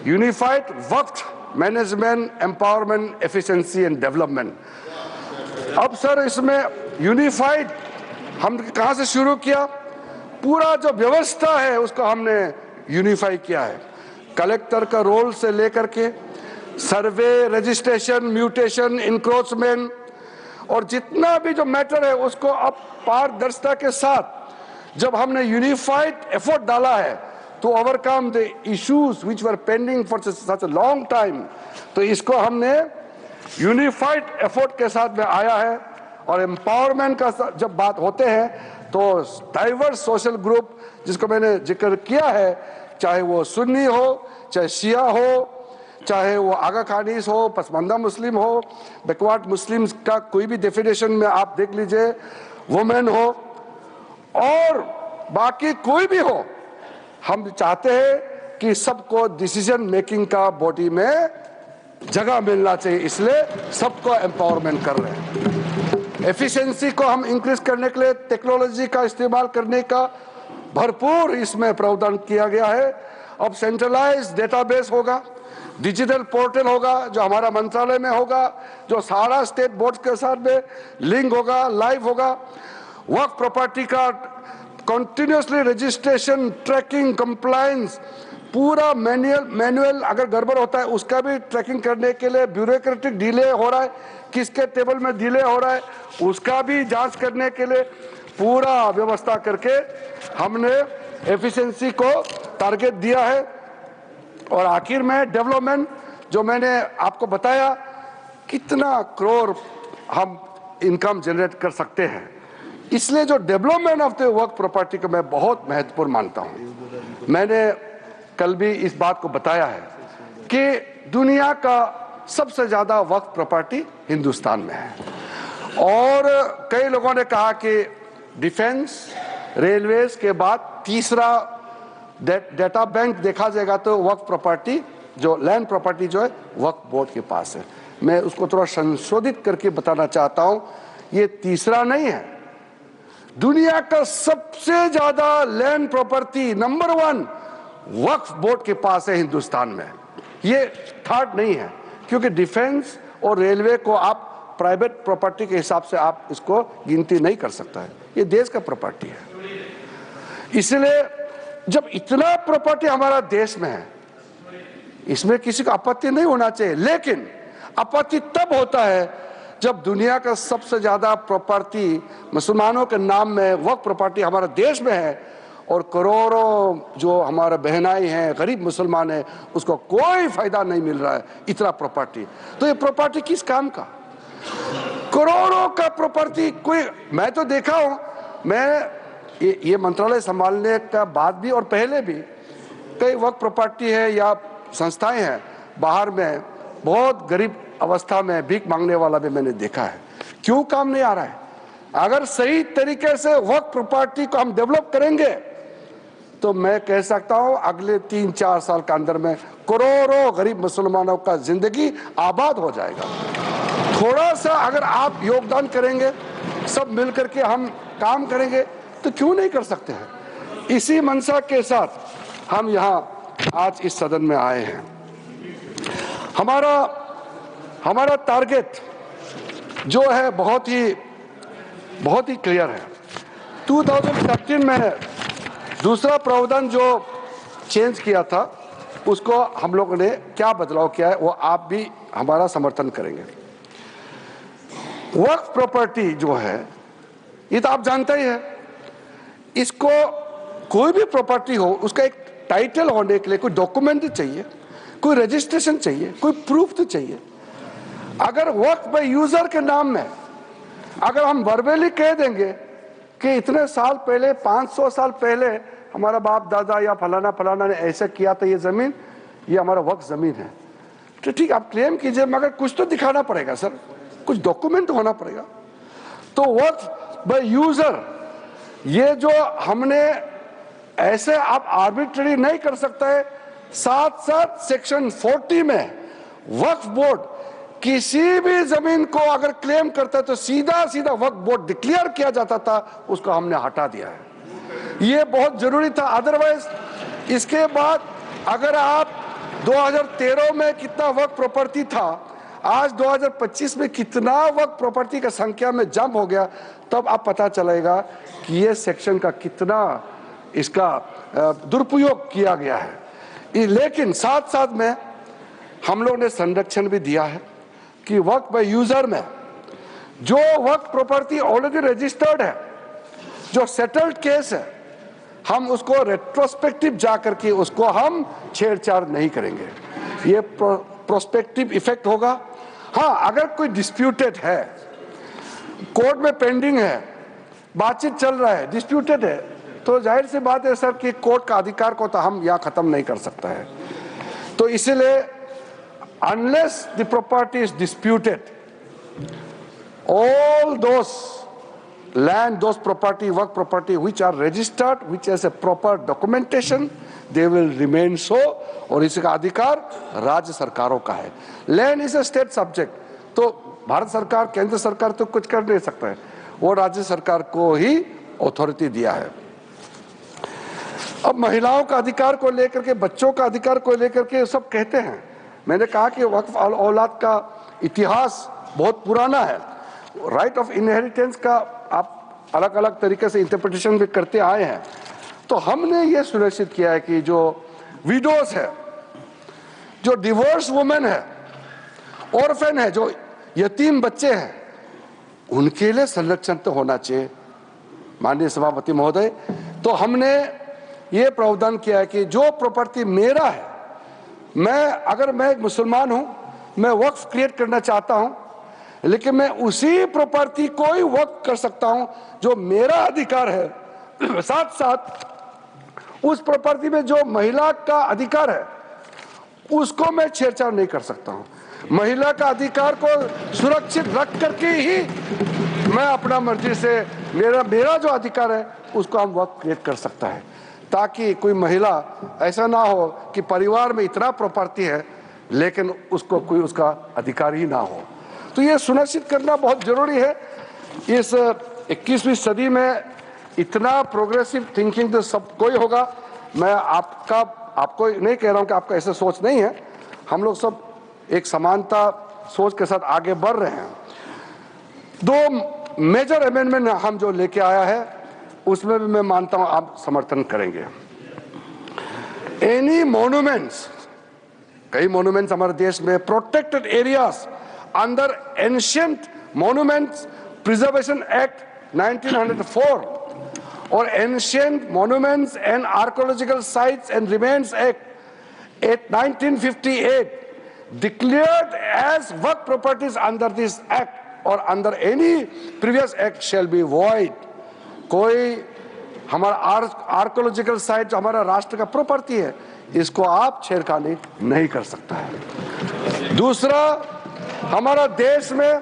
unified Waqf management empowerment efficiency and development. अब सर इसमें यूनिफाइड हम कहां से शुरू किया? पूरा जो व्यवस्था है उसको हमने यूनिफाई किया है। कलेक्टर का रोल से लेकर के सर्वे, रजिस्ट्रेशन, म्यूटेशन, इंक्रोचमेंट और जितना भी जो मैटर है उसको अब पारदर्शिता के साथ जब हमने यूनिफाइड एफर्ट डाला है, to overcome the issues which were pending for such a long time. तो इसको हमने यूनिफाइड एफर्ट के साथ में आया है। और एम्पावरमेंट का जब बात होते हैं तो डाइवर्स सोशल ग्रुप जिसको मैंने जिक्र किया है, चाहे वो सुन्नी हो, चाहे शिया हो, चाहे वो आगा खानीस हो, पसमानदा मुस्लिम हो, बैकवर्ड मुस्लिम्स का कोई भी डेफिनेशन में आप देख लीजिए, वुमेन हो और बाकी कोई भी हो, हम चाहते हैं कि सबको डिसीजन मेकिंग का बॉडी में जगह मिलना चाहिए, इसलिए सबको एम्पावरमेंट कर रहे हैं। एफिशिएंसी को हम इंक्रीज करने के लिए टेक्नोलॉजी का इस्तेमाल करने का भरपूर इसमें प्रावधान किया गया है। अब सेंट्रलाइज्ड डेटाबेस होगा, डिजिटल पोर्टल होगा जो हमारा मंत्रालय में होगा, जो सारा स्टेट बोर्ड के साथ में लिंक होगा, लाइव होगा। वक्फ प्रॉपर्टी का कंटिन्यूसली रजिस्ट्रेशन, ट्रैकिंग, कंप्लायंस, पूरा मैनुअल अगर गड़बड़ होता है उसका भी ट्रैकिंग करने के लिए ब्यूरोक्रेटिक डिले हो रहा है, किसके टेबल में डिले हो रहा है उसका भी जांच करने के लिए पूरा व्यवस्था करके हमने एफिशिएंसी को टारगेट दिया है। और आखिर में डेवलपमेंट, जो मैंने आपको बताया कितना करोड़ हम इनकम जनरेट कर सकते हैं, इसलिए जो development of the Waqf property को मैं बहुत महत्वपूर्ण मानता हूं। मैंने कल भी इस बात को बताया है कि दुनिया का सबसे ज्यादा वक्फ प्रॉपर्टी हिंदुस्तान में है। और कई लोगों ने कहा कि डिफेंस, रेलवेज के बाद तीसरा डेटा बैंक देखा जाएगा तो वक्फ प्रॉपर्टी, जो लैंड प्रॉपर्टी जो है वक्फ बोर्ड के पास है। मैं उसको थोड़ा संशोधित करके बताना चाहता हूं, ये तीसरा नहीं है, दुनिया का सबसे ज्यादा लैंड प्रॉपर्टी नंबर 1 वक्फ बोर्ड के पास है हिंदुस्तान में। ये थर्ड नहीं है, क्योंकि डिफेंस और रेलवे को आप प्राइवेट प्रॉपर्टी के हिसाब से आप इसको गिनती नहीं कर सकता है, ये देश का प्रॉपर्टी है। इसलिए जब इतना प्रॉपर्टी हमारा देश में है, इसमें किसी को आपत्ति नहीं होना चाहिए, लेकिन आपत्ति तब होता है जब दुनिया का सबसे ज्यादा प्रॉपर्टी मुसलमानों के नाम में वक्फ प्रॉपर्टी हमारे देश में है और करोड़ों जो हमारे बहनाई हैं, गरीब मुसलमान हैं, उसको कोई फायदा नहीं मिल रहा है इतना प्रॉपर्टी। तो ये प्रॉपर्टी किस काम का? करोड़ों का प्रॉपर्टी कोई, मैं तो देखा हूं, मैं ये मंत्रालय संभालने का बाद भी और पहले भी कई वक्त प्रॉपर्टी है या संस्थाएं हैं बाहर में, बहुत गरीब अवस्था में भीख मांगने वाला भी मैंने देखा है। क्यों काम नहीं आ रहा है? अगर सही तरीके से वक्त प्रॉपर्टी को हम डेवलप करेंगे तो मैं कह सकता हूं अगले 3-4 साल के अंदर में करोड़ों गरीब मुसलमानों का जिंदगी आबाद हो जाएगा। थोड़ा सा अगर आप योगदान करेंगे, सब मिलकर के हम काम करेंगे तो क्यों नहीं कर सकते हैं। इसी मंशा के साथ हम यहाँ आज इस सदन में आए हैं। हमारा टारगेट जो है बहुत ही क्लियर है। 2013 में दूसरा प्रावधान जो चेंज किया था उसको हम लोगों ने क्या बदलाव किया है वो आप भी हमारा समर्थन करेंगे। वक्फ प्रॉपर्टी जो है ये तो आप जानते ही है, इसको कोई भी प्रॉपर्टी हो उसका एक टाइटल होने के लिए कोई डॉक्यूमेंट चाहिए, कोई रजिस्ट्रेशन चाहिए, कोई प्रूफ तो चाहिए। अगर वक्फ बाय यूजर के नाम में अगर हम वर्बली कह देंगे कि इतने साल पहले, 500 साल पहले हमारा बाप दादा या फलाना फलाना ने ऐसे किया था, ये जमीन, ये हमारा वक्फ जमीन है, तो ठीक आप क्लेम कीजिए, मगर कुछ तो दिखाना पड़ेगा सर, कुछ डॉक्यूमेंट होना पड़ेगा। तो वक्फ बाय यूजर ये जो हमने ऐसे आप आर्बिट्ररी नहीं कर सकते है। साथ साथ सेक्शन 40 में वक्फ बोर्ड किसी भी जमीन को अगर क्लेम करता है तो सीधा सीधा वक्फ बोर्ड डिक्लेयर किया जाता था, उसको हमने हटा दिया है। ये बहुत जरूरी था। अदरवाइज इसके बाद अगर आप 2013 में कितना वक्फ प्रॉपर्टी था, आज 2025 में कितना वक्फ प्रॉपर्टी का संख्या में जंप हो गया, तब आप पता चलेगा कि ये सेक्शन का कितना इसका दुरुपयोग किया गया है। लेकिन साथ साथ में हम लोग ने संरक्षण भी दिया है कि वक्फ बाय यूजर में जो वक्फ प्रॉपर्टी ऑलरेडी रजिस्टर्ड है, जो सेटल्ड केस है, हम उसको रेट्रोस्पेक्टिव जा करके उसको हम छेड़छाड़ नहीं करेंगे। ये प्रोस्पेक्टिव इफेक्ट होगा। हाँ, अगर कोई डिस्प्यूटेड है, कोर्ट में पेंडिंग है, बातचीत चल रहा है, डिस्प्यूटेड है, तो जाहिर सी बात है सर कि कोर्ट का अधिकार को तो हम यहाँ खत्म नहीं कर सकता है। तो इसीलिए unless the property is disputed, all those land, those property, work property which are registered, which has a proper documentation, they will remain so। और इसका अधिकार राज्य सरकारों का है। Land is a state subject, तो भारत सरकार, केंद्र सरकार तो कुछ कर नहीं सकता है, वो राज्य सरकार को ही अथॉरिटी दिया है। अब महिलाओं का अधिकार को लेकर के, बच्चों का अधिकार को लेकर के सब कहते हैं। मैंने कहा कि वक्फ औलाद का इतिहास बहुत पुराना है। राइट ऑफ इनहेरिटेंस का आप अलग अलग तरीके से इंटरप्रिटेशन भी करते आए हैं। तो हमने ये सुनिश्चित किया है कि जो विडोज है, जो डिवोर्स वुमेन है, ऑर्फन है, जो यतीम बच्चे हैं, उनके लिए संरक्षण तो होना चाहिए। माननीय सभापति महोदय, तो हमने ये प्रावधान किया है कि जो प्रॉपर्टी मेरा है, अगर मैं एक मुसलमान हूं, मैं वक्फ क्रिएट करना चाहता हूं, लेकिन मैं उसी प्रॉपर्टी को ही वक्फ कर सकता हूं जो मेरा अधिकार है। साथ साथ उस प्रॉपर्टी में जो महिला का अधिकार है उसको मैं छेड़छाड़ नहीं कर सकता हूं। महिला का अधिकार को सुरक्षित रख करके ही मैं अपना मर्जी से मेरा जो अधिकार है उसको हम वक्फ क्रिएट कर सकता है, ताकि कोई महिला ऐसा ना हो कि परिवार में इतना प्रॉपर्टी है लेकिन उसको कोई उसका अधिकार ही ना हो। तो ये सुनिश्चित करना बहुत जरूरी है। इस 21वीं सदी में इतना प्रोग्रेसिव थिंकिंग तो सबको ही होगा। मैं आपको नहीं कह रहा हूं कि आपका ऐसा सोच नहीं है, हम लोग सब एक समानता सोच के साथ आगे बढ़ रहे हैं। 2 मेजर अमेंडमेंट हम जो लेके आया है उसमें भी मैं मानता हूं आप समर्थन करेंगे। एनी मॉन्यूमेंट्स, कई मॉन्यूमेंट्स हमारे देश में protected areas under ancient monuments preservation act 1904 और ancient monuments and archaeological sites and remains act 1958 declared as work properties under this act or under any previous act shall be void। कोई हमारा archaeological site जो हमारा राष्ट्र का property है, इसको आप छेड़खानी नहीं कर सकता है। दूसरा, हमारा देश में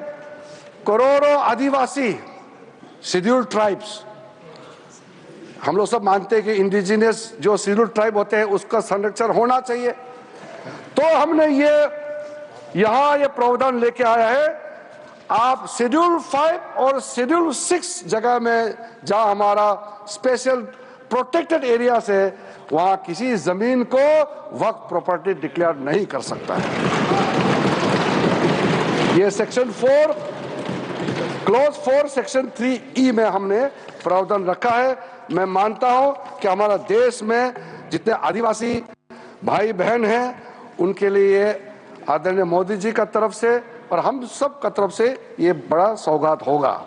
करोड़ों आदिवासी शेड्यूल्ड ट्राइब्स, हम लोग सब मानते हैं कि इंडिजिनियस जो शेड्यूल्ड ट्राइब होते हैं उसका संरक्षण होना चाहिए। तो हमने यहां ये प्रावधान लेके आया है, आप शेड्यूल 5 और शेड्यूल 6 जगह में जहां हमारा स्पेशल प्रोटेक्टेड एरिया है वहां किसी जमीन को वक्फ प्रॉपर्टी डिक्लेयर नहीं कर सकता है। ये सेक्शन 4 क्लॉज 4 सेक्शन 3E में हमने प्रावधान रखा है। मैं मानता हूं कि हमारा देश में जितने आदिवासी भाई बहन हैं उनके लिए आदरणीय मोदी जी का तरफ से और हम सब का तरफ से ये बड़ा सौगात होगा।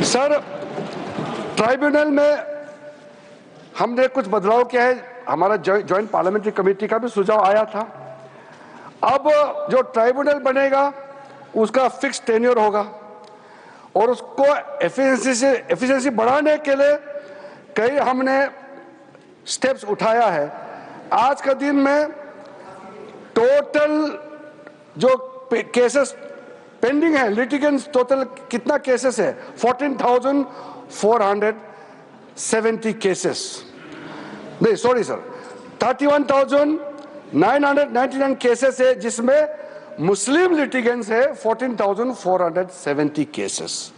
सर, ट्राइब्यूनल में हमने कुछ बदलाव किया है। हमारा जॉइंट पार्लियामेंट्री कमेटी का भी सुझाव आया था। अब जो ट्राइब्यूनल बनेगा उसका फिक्स टेन्योर होगा और उसको एफिशिएंसी बढ़ाने के लिए कई हमने स्टेप्स उठाया है। आज का दिन में टोटल जो केसेस पेंडिंग है, लिटिगेंट्स टोटल कितना केसेस है? 14,470 केसेस, नहीं सॉरी सर, 31,999 केसेस है, जिसमें मुस्लिम लिटिगेंट्स है 14,470 केसेस।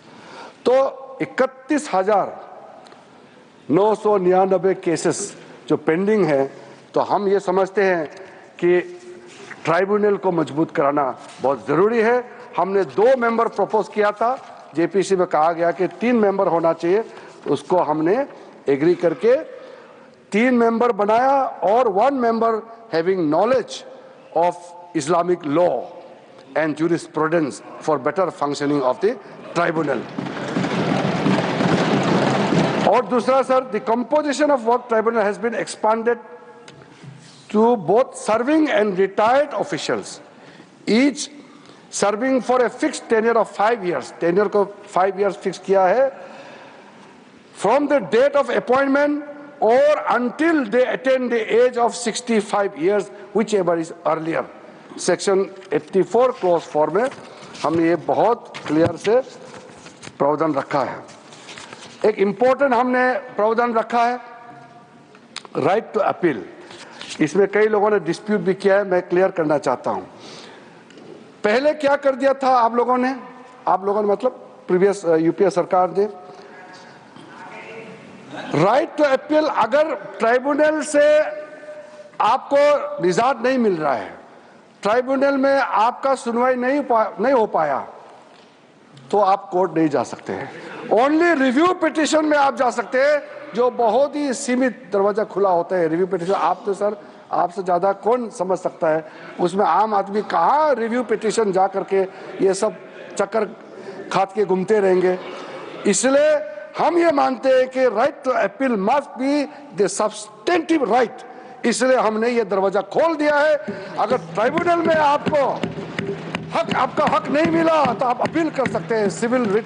तो 31,999 केसेस जो पेंडिंग है। तो हम ये समझते हैं कि ट्राइब्यूनल को मजबूत कराना बहुत ज़रूरी है। हमने 2 मेंबर प्रपोज किया था, जेपीसी में कहा गया कि 3 मेंबर होना चाहिए, उसको हमने एग्री करके 3 मेंबर बनाया और 1 member having knowledge of Islamic law and jurisprudence for better functioning of the tribunal. और दूसरा सर, द कंपोजिशन ऑफ वर्क tribunal has been expanded to both serving and retired officials, each serving for a fix tenure of 5 years। Tenure को 5 years fix किया है, from the date of appointment और until they attain the age of 65 years, whichever is earlier। Section 84 close 4 में हमने ये बहुत clear से प्रावधान रखा है। एक इंपॉर्टेंट हमने प्रावधान रखा है, राइट टू अपील। इसमें कई लोगों ने डिस्प्यूट भी किया है, मैं क्लियर करना चाहता हूं। पहले क्या कर दिया था आप लोगों ने मतलब प्रीवियस यूपीए सरकार ने, राइट टू अपील, अगर ट्राइब्यूनल से आपको निजात नहीं मिल रहा है, ट्राइब्यूनल में आपका सुनवाई नहीं हो पाया, तो आप कोर्ट नहीं जा सकते हैं। ओनली रिव्यू पिटीशन में आप जा सकते हैं, जो बहुत ही सीमित दरवाजा खुला होता है। रिव्यू पिटीशन आप तो सर, आपसे ज्यादा कौन समझ सकता है उसमें आम आदमी कहाँ रिव्यू पिटीशन जा करके ये सब चक्कर खात के घूमते रहेंगे। इसलिए हम ये मानते हैं कि right to appeal must be the substantive right, इसलिए हमने ये दरवाजा खोल दिया है। अगर ट्राइब्यूनल में आपको आपका हक नहीं मिला तो आप अपील कर सकते हैं, सिविल रिट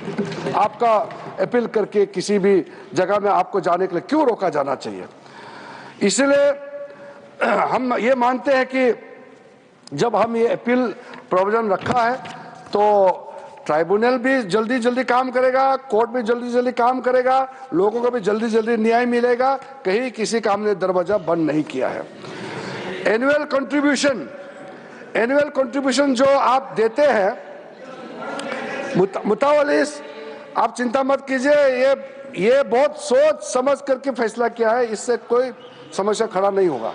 आपका अपील करके किसी भी जगह में आपको जाने के लिए क्यों रोका जाना चाहिए। इसलिए हम ये मानते हैं कि जब हम ये अपील प्रोविजन रखा है तो ट्राइब्यूनल भी जल्दी जल्दी काम करेगा, कोर्ट भी जल्दी जल्दी काम करेगा, लोगों को भी जल्दी जल्दी न्याय मिलेगा, कहीं किसी का हमने दरवाजा बंद नहीं किया है। एनुअल कंट्रीब्यूशन जो आप देते हैं मुतावलिस, आप चिंता मत कीजिए, ये बहुत सोच समझ करके फैसला किया है, इससे कोई समस्या खड़ा नहीं होगा।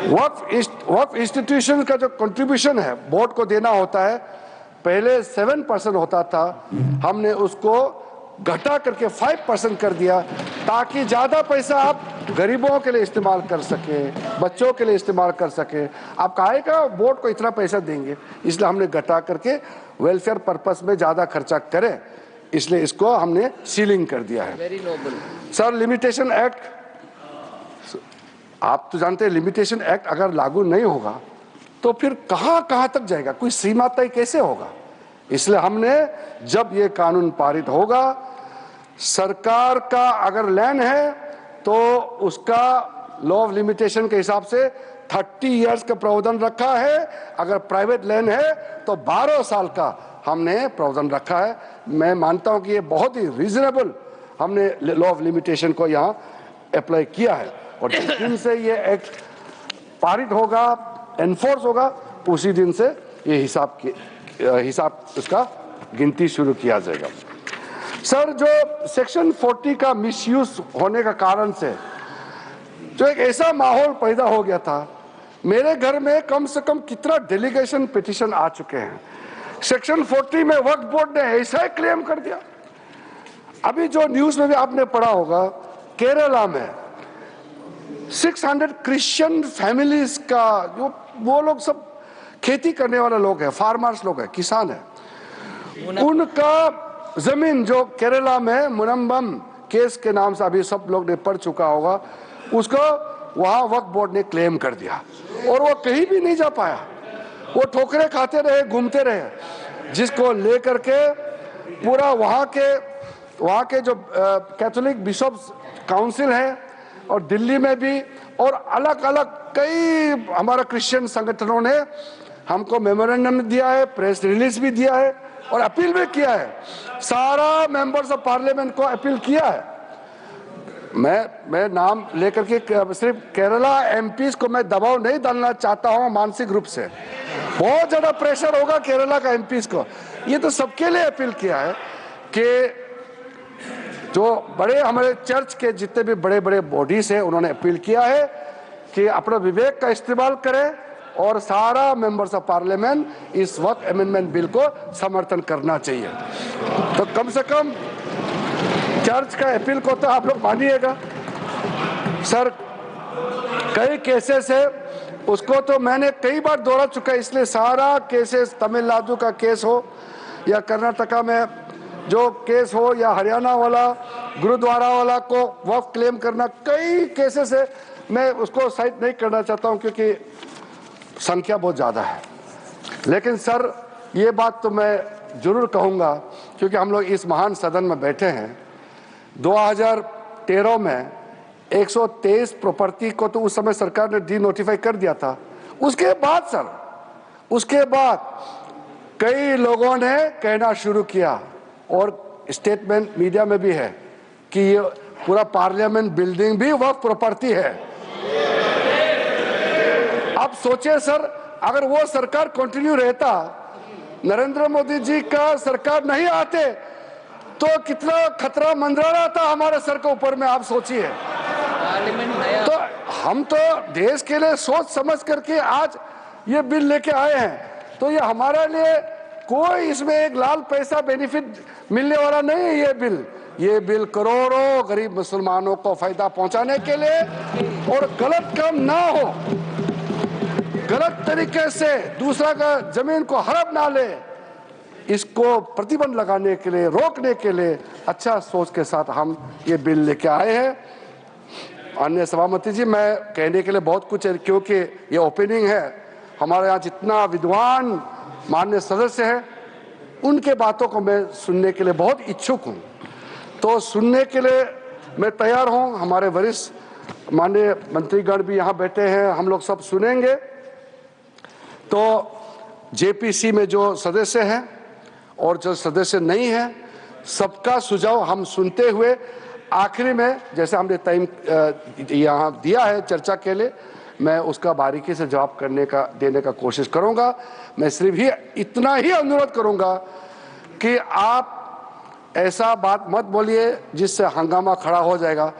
वक्फ इंस्टीट्यूशन का जो कंट्रीब्यूशन है बोर्ड को देना होता है, पहले 7% होता था, हमने उसको घटा करके 5% कर दिया, ताकि ज्यादा पैसा आप गरीबों के लिए इस्तेमाल कर सके, बच्चों के लिए इस्तेमाल कर सके। आप काहे का बोर्ड को इतना पैसा देंगे, इसलिए हमने घटा करके वेलफेयर पर्पस में ज्यादा खर्चा करें, इसलिए इसको हमने सीलिंग कर दिया है। Very noble sir. Limitation act, आप तो जानते हैं लिमिटेशन एक्ट अगर लागू नहीं होगा तो फिर कहां तक जाएगा, कोई सीमा तय कैसे होगा। इसलिए हमने जब ये कानून पारित होगा, सरकार का अगर लैंड है तो उसका लॉ ऑफ लिमिटेशन के हिसाब से 30 years का प्रावधान रखा है, अगर प्राइवेट लैंड है तो 12 साल का हमने प्रावधान रखा है। मैं मानता हूं कि ये बहुत ही रीजनेबल हमने लॉ ऑफ लिमिटेशन को यहाँ अप्लाई किया है, और जिस दिन से ये एक्ट पारित होगा, एनफोर्स होगा, उसी दिन से ये हिसाब उसका गिनती शुरू किया जाएगा। सर, जो सेक्शन 40 का मिसयूज होने का कारण से जो एक ऐसा माहौल पैदा हो गया था, मेरे घर में कम से कम कितना डेलीगेशन पिटीशन आ चुके हैं। सेक्शन 40 में वक्फ बोर्ड ने ऐसा ही क्लेम कर दिया। अभी जो न्यूज में भी आपने पढ़ा होगा, केरला में 600 क्रिश्चियन फैमिलीज का, जो वो लोग सब खेती करने वाले लोग हैं, फार्मर्स लोग हैं, किसान हैं, उनका जमीन जो केरला में मुनम्बम केस के नाम से अभी सब लोग ने पढ़ चुका होगा, उसको वहां वक्फ बोर्ड ने क्लेम कर दिया और वो कहीं भी नहीं जा पाया। वो ठोकरे खाते रहे, घूमते रहे, जिसको लेकर के पूरा वहां के जो कैथोलिक बिशप्स काउंसिल है और दिल्ली में भी और अलग अलग कई हमारा क्रिश्चियन संगठनों ने हमको मेमोरेंडम दिया है, प्रेस रिलीज भी दिया है और अपील भी किया है। सारा मेंबर्स ऑफ पार्लियामेंट को अपील किया है। मैं नाम लेकर के सिर्फ केरला एमपीज को मैं दबाव नहीं डालना चाहता हूं मानसिक रूप से, बहुत ज्यादा प्रेशर होगा केरला का एमपीज को। ये तो सबके लिए अपील किया है कि जो बड़े हमारे चर्च के जितने भी बड़े बड़े बॉडीज हैं, उन्होंने अपील किया है कि अपना विवेक का इस्तेमाल करें और सारा मेंबर्स ऑफ पार्लियामेंट इस वक्त अमेंडमेंट बिल को समर्थन करना चाहिए। तो कम से कम चर्च का अपील को तो आप लोग मानिएगा। सर, कई केसेस है, उसको तो मैंने कई बार दोहरा चुका है, इसलिए सारा केसेस, तमिलनाडु का केस हो या कर्नाटका में जो केस हो या हरियाणा वाला गुरुद्वारा वाला को वक्फ क्लेम करना, कई केसेस है। मैं उसको साइड नहीं करना चाहता हूं क्योंकि संख्या बहुत ज़्यादा है, लेकिन सर ये बात तो मैं जरूर कहूँगा क्योंकि हम लोग इस महान सदन में बैठे हैं। 2013 में 123 प्रॉपर्टी को तो उस समय सरकार ने डी नोटिफाई कर दिया था। उसके बाद सर, उसके बाद कई लोगों ने कहना शुरू किया और स्टेटमेंट मीडिया में भी है कि ये पूरा पार्लियामेंट बिल्डिंग भी वक्फ प्रॉपर्टी है। अब सोचिए सर, अगर वो सरकार कंटिन्यू रहता, नरेंद्र मोदी जी का सरकार नहीं आते तो कितना खतरा मंडरा रहा था हमारे सर के ऊपर में, आप सोचिए। तो हम तो देश के लिए सोच समझ करके आज ये बिल लेके आए हैं, तो ये हमारे लिए कोई इसमें एक लाल पैसा बेनिफिट मिलने वाला नहीं है। ये बिल करोड़ों गरीब मुसलमानों को फायदा पहुंचाने के लिए और गलत काम ना हो, गलत तरीके से दूसरा का जमीन को हड़प ना ले, इसको प्रतिबंध लगाने के लिए, रोकने के लिए अच्छा सोच के साथ हम ये बिल लेके आए हैं। अन्य सभापति जी, मैं कहने के लिए बहुत कुछ है क्योंकि ये ओपनिंग है। हमारे यहाँ जितना विद्वान माननीय सदस्य हैं, उनके बातों को मैं सुनने के लिए बहुत इच्छुक हूँ, तो सुनने के लिए मैं तैयार हूँ। हमारे वरिष्ठ माननीय मंत्रीगण भी यहाँ बैठे हैं, हम लोग सब सुनेंगे। तो जेपीसी में जो सदस्य हैं और जो सदस्य नहीं हैं, सबका सुझाव हम सुनते हुए आखिरी में जैसे हमने टाइम यहाँ दिया है चर्चा के लिए, मैं उसका बारीकी से जवाब देने का कोशिश करूँगा। मैं सिर्फ ही इतना ही अनुरोध करूँगा कि आप ऐसा बात मत बोलिए जिससे हंगामा खड़ा हो जाएगा।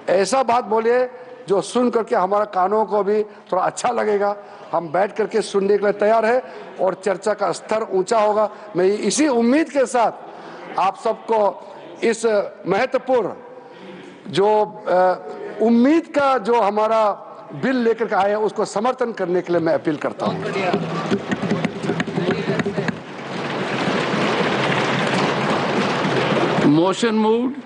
ऐसा बात बोलिए जो सुन करके हमारा कानों को भी थोड़ा अच्छा लगेगा। हम बैठ करके सुनने के लिए तैयार है और चर्चा का स्तर ऊंचा होगा। मैं इसी उम्मीद के साथ आप सबको इस महत्वपूर्ण जो उम्मीद का जो हमारा बिल लेकर के आए हैं उसको समर्थन करने के लिए मैं अपील करता हूं। Motion moved.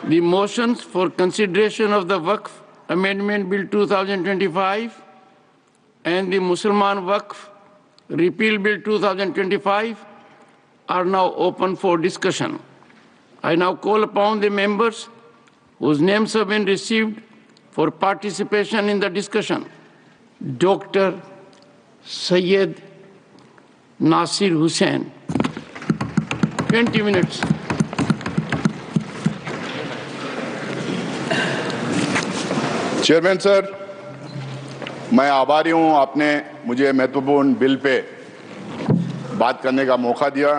The motions for consideration of the Waqf Amendment Bill 2025 and the Mussalman Waqf Repeal Bill 2025 are now open for discussion. I now call upon the members whose names have been received for participation in the discussion. Dr. Syed Nasir Hussain. 20 minutes. Chairman sir, मैं आभारी हूं, आपने मुझे महत्वपूर्ण bill pay बात करने का मौका दिया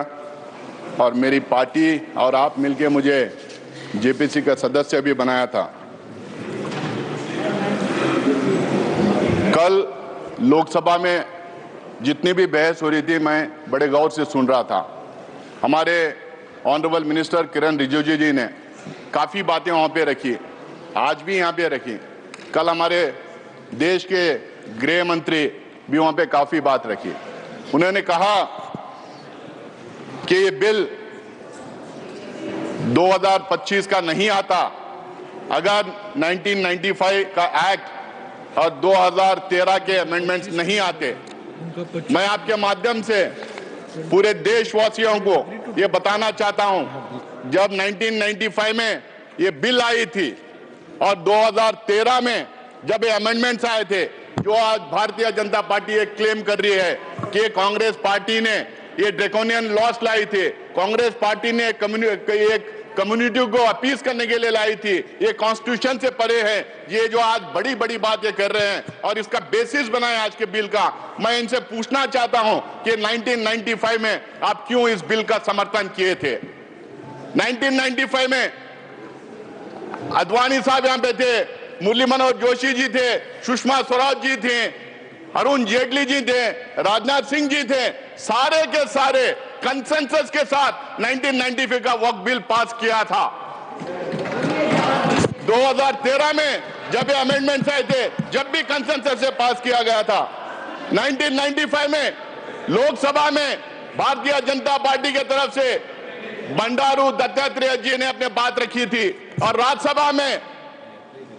और मेरी पार्टी और आप मिलके मुझे जेपीसी का सदस्य भी बनाया था। कल लोकसभा में जितनी भी बहस हो रही थी मैं बड़े गौर से सुन रहा था। हमारे ऑनरेबल मिनिस्टर किरण रिजिजू जी ने काफ़ी बातें वहाँ पे रखी, आज भी यहाँ पे रखी। कल हमारे देश के गृह मंत्री भी वहाँ पे काफ़ी बात रखी। उन्होंने कहा कि ये बिल 2025 का नहीं आता अगर 1995 का एक्ट और 2013 के अमेंडमेंट्स नहीं आते। मैं आपके माध्यम से पूरे देशवासियों को ये बताना चाहता हूं, जब 1995 में ये बिल आई थी और 2013 में जब ये अमेंडमेंट्स आए थे, जो आज भारतीय जनता पार्टी ये क्लेम कर रही है कि कांग्रेस पार्टी ने ये ड्रैकोनियन लॉस लाई थी, कांग्रेस पार्टी ने एक कम्युनिटी को अपील करने के लिए लाई थी, ये कॉन्स्टिट्यूशन से परे है। ये जो आज बड़ी बड़ी बात ये कर रहे हैं और इसका बेसिस बनाए आज के बिल का, मैं इनसे पूछना चाहता हूं कि 1995 में आप क्यों इस बिल का समर्थन किए थे? 1995 में अद्वानी साहब यहां पे थे, मुरली मनोहर जोशी जी थे, सुषमा स्वराज जी थे, अरुण जेटली जी थे, राजनाथ सिंह जी थे, सारे के सारे कंसेंसस के साथ 1995 का वक्फ बिल पास किया था। 2013 में जब ये अमेंडमेंट्स आए थे, जब भी कंसेंसस से पास किया गया था। 1995 में लोकसभा में भारतीय जनता पार्टी की तरफ से बंडारू दत्तात्रेय जी ने अपनी बात रखी थी और राज्यसभा में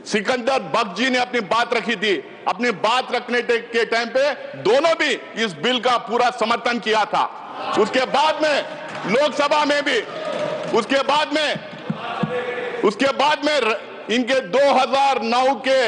सिकंदर बख्श जी ने अपनी बात रखी थी। अपनी बात रखने के टाइम पे दोनों भी इस बिल का पूरा समर्थन किया था। उसके बाद में लोकसभा में भी उसके बाद में इनके 2009 के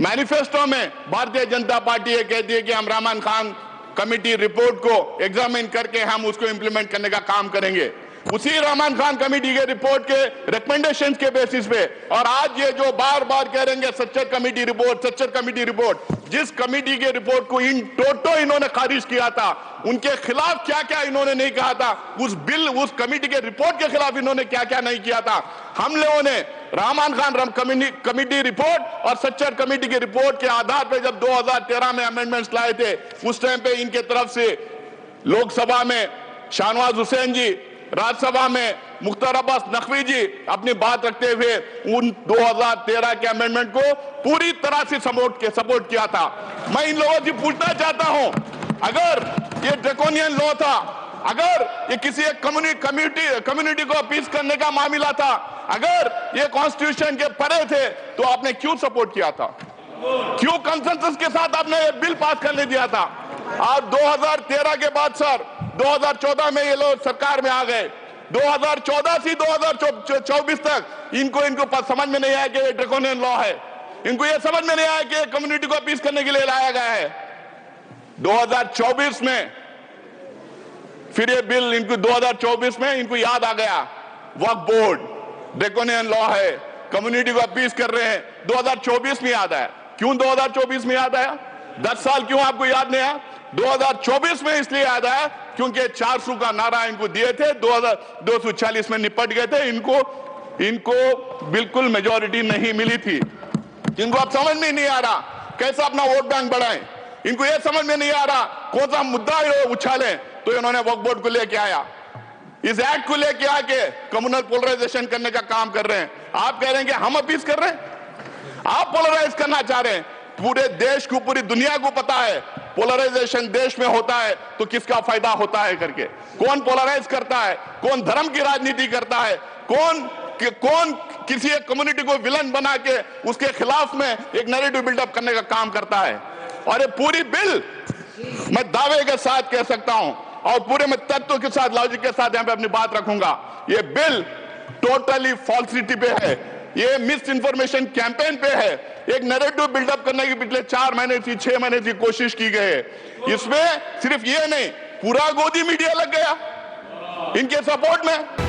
मैनिफेस्टो में भारतीय जनता पार्टी ये कहती है कि हम रहमान खान कमेटी रिपोर्ट को एग्जामिन करके हम उसको इंप्लीमेंट करने का काम करेंगे। उसी रहमान खान कमेटी के रिपोर्ट के रिकमेंडेशन के बेसिस पे और आज ये जो बार बार कह रहे हैं सच्चर कमेटी रिपोर्ट, जिस कमेटी के रिपोर्ट को इन टोटो इन्होंने खारिज किया था, उनके खिलाफ क्या क्या इन्होंने नहीं कहा था, उस कमेटी के रिपोर्ट के खिलाफ इन्होंने क्या क्या नहीं किया था। हम लोगों ने रहमान खान कमेटी रिपोर्ट और सच्चर कमेटी के रिपोर्ट के आधार पर जब 2013 में अमेंडमेंट्स लाए थे, उस टाइम पे इनके तरफ से लोकसभा में शाहनवाज हुसैन जी, राज्यसभा में मुख्तार अब्बास नकवी जी अपनी बात रखते हुए उन 2013 के अमेंडमेंट को पूरी तरह से सपोर्ट किया था। मैं इन लोगों से पूछना चाहता हूं, अगर ये ड्रैकोनियन लॉ था, अगर ये किसी एक कम्युनिटी को अपील करने का मामला था, अगर ये कॉन्स्टिट्यूशन के परे थे, तो आपने क्यों सपोर्ट किया था? क्यों कंसेंसस के साथ आपने ये बिल पास करने दिया था? आप 2013 के बाद सर 2014 में ये लोग सरकार में आ गए। 2014 से 2024 तक इनको समझ में नहीं आया कि ये ड्रैकोनियन लॉ है। इनको ये समझ में नहीं आया कि कम्युनिटी को अपील करने के लिए लाया गया है। 2024 में फिर ये बिल इनको 2024 में इनको याद आ गया, वक्फ बोर्ड ड्रैकोनियन लॉ है, कम्युनिटी को अपील कर रहे हैं। 2024 में याद आया। क्यों 2024 में याद आया? 10 साल क्यों आपको याद नहीं आया? 2024 में इसलिए याद आया क्योंकि 400 का नारा इनको दिए थे, 240 में निपट गए थे। इनको बिल्कुल मेजॉरिटी नहीं मिली थी। इनको अब समझ में नहीं आ रहा कैसे अपना वोट बैंक बढ़ाएं। इनको यह समझ में नहीं आ रहा कौन सा मुद्दा उछालें, तो इन्होंने वक्फ बोर्ड को लेके आया, इस एक्ट को लेके आके कम्युनल पोलराइजेशन करने का काम कर रहे हैं। आप कह रहे हैं कि हम अपील कर रहे हैं, आप पोलराइज करना चाह रहे हैं। पूरे देश को, पूरी दुनिया को पता है पोलराइजेशन देश में होता है तो किसका फायदा होता है करके। कौन पोलराइज करता है, कौन धर्म की राजनीति करता है, कौन किसी एक कम्युनिटी को विलन बना के उसके खिलाफ में एक नैरेटिव बिल्डअप करने का काम करता है। और ये पूरी बिल मैं दावे के साथ कह सकता हूं और पूरे में तत्व के साथ, लॉजिक के साथ यहां पे अपनी बात रखूंगा, ये बिल टोटली फॉल्सिटी पे है, ये मिस इन्फॉर्मेशन कैंपेन पे है। एक नैरेटिव बिल्डअप करने की पिछले 4 महीने से 6 महीने से कोशिश की गई है। इसमें सिर्फ ये नहीं, पूरा गोदी मीडिया लग गया इनके सपोर्ट में।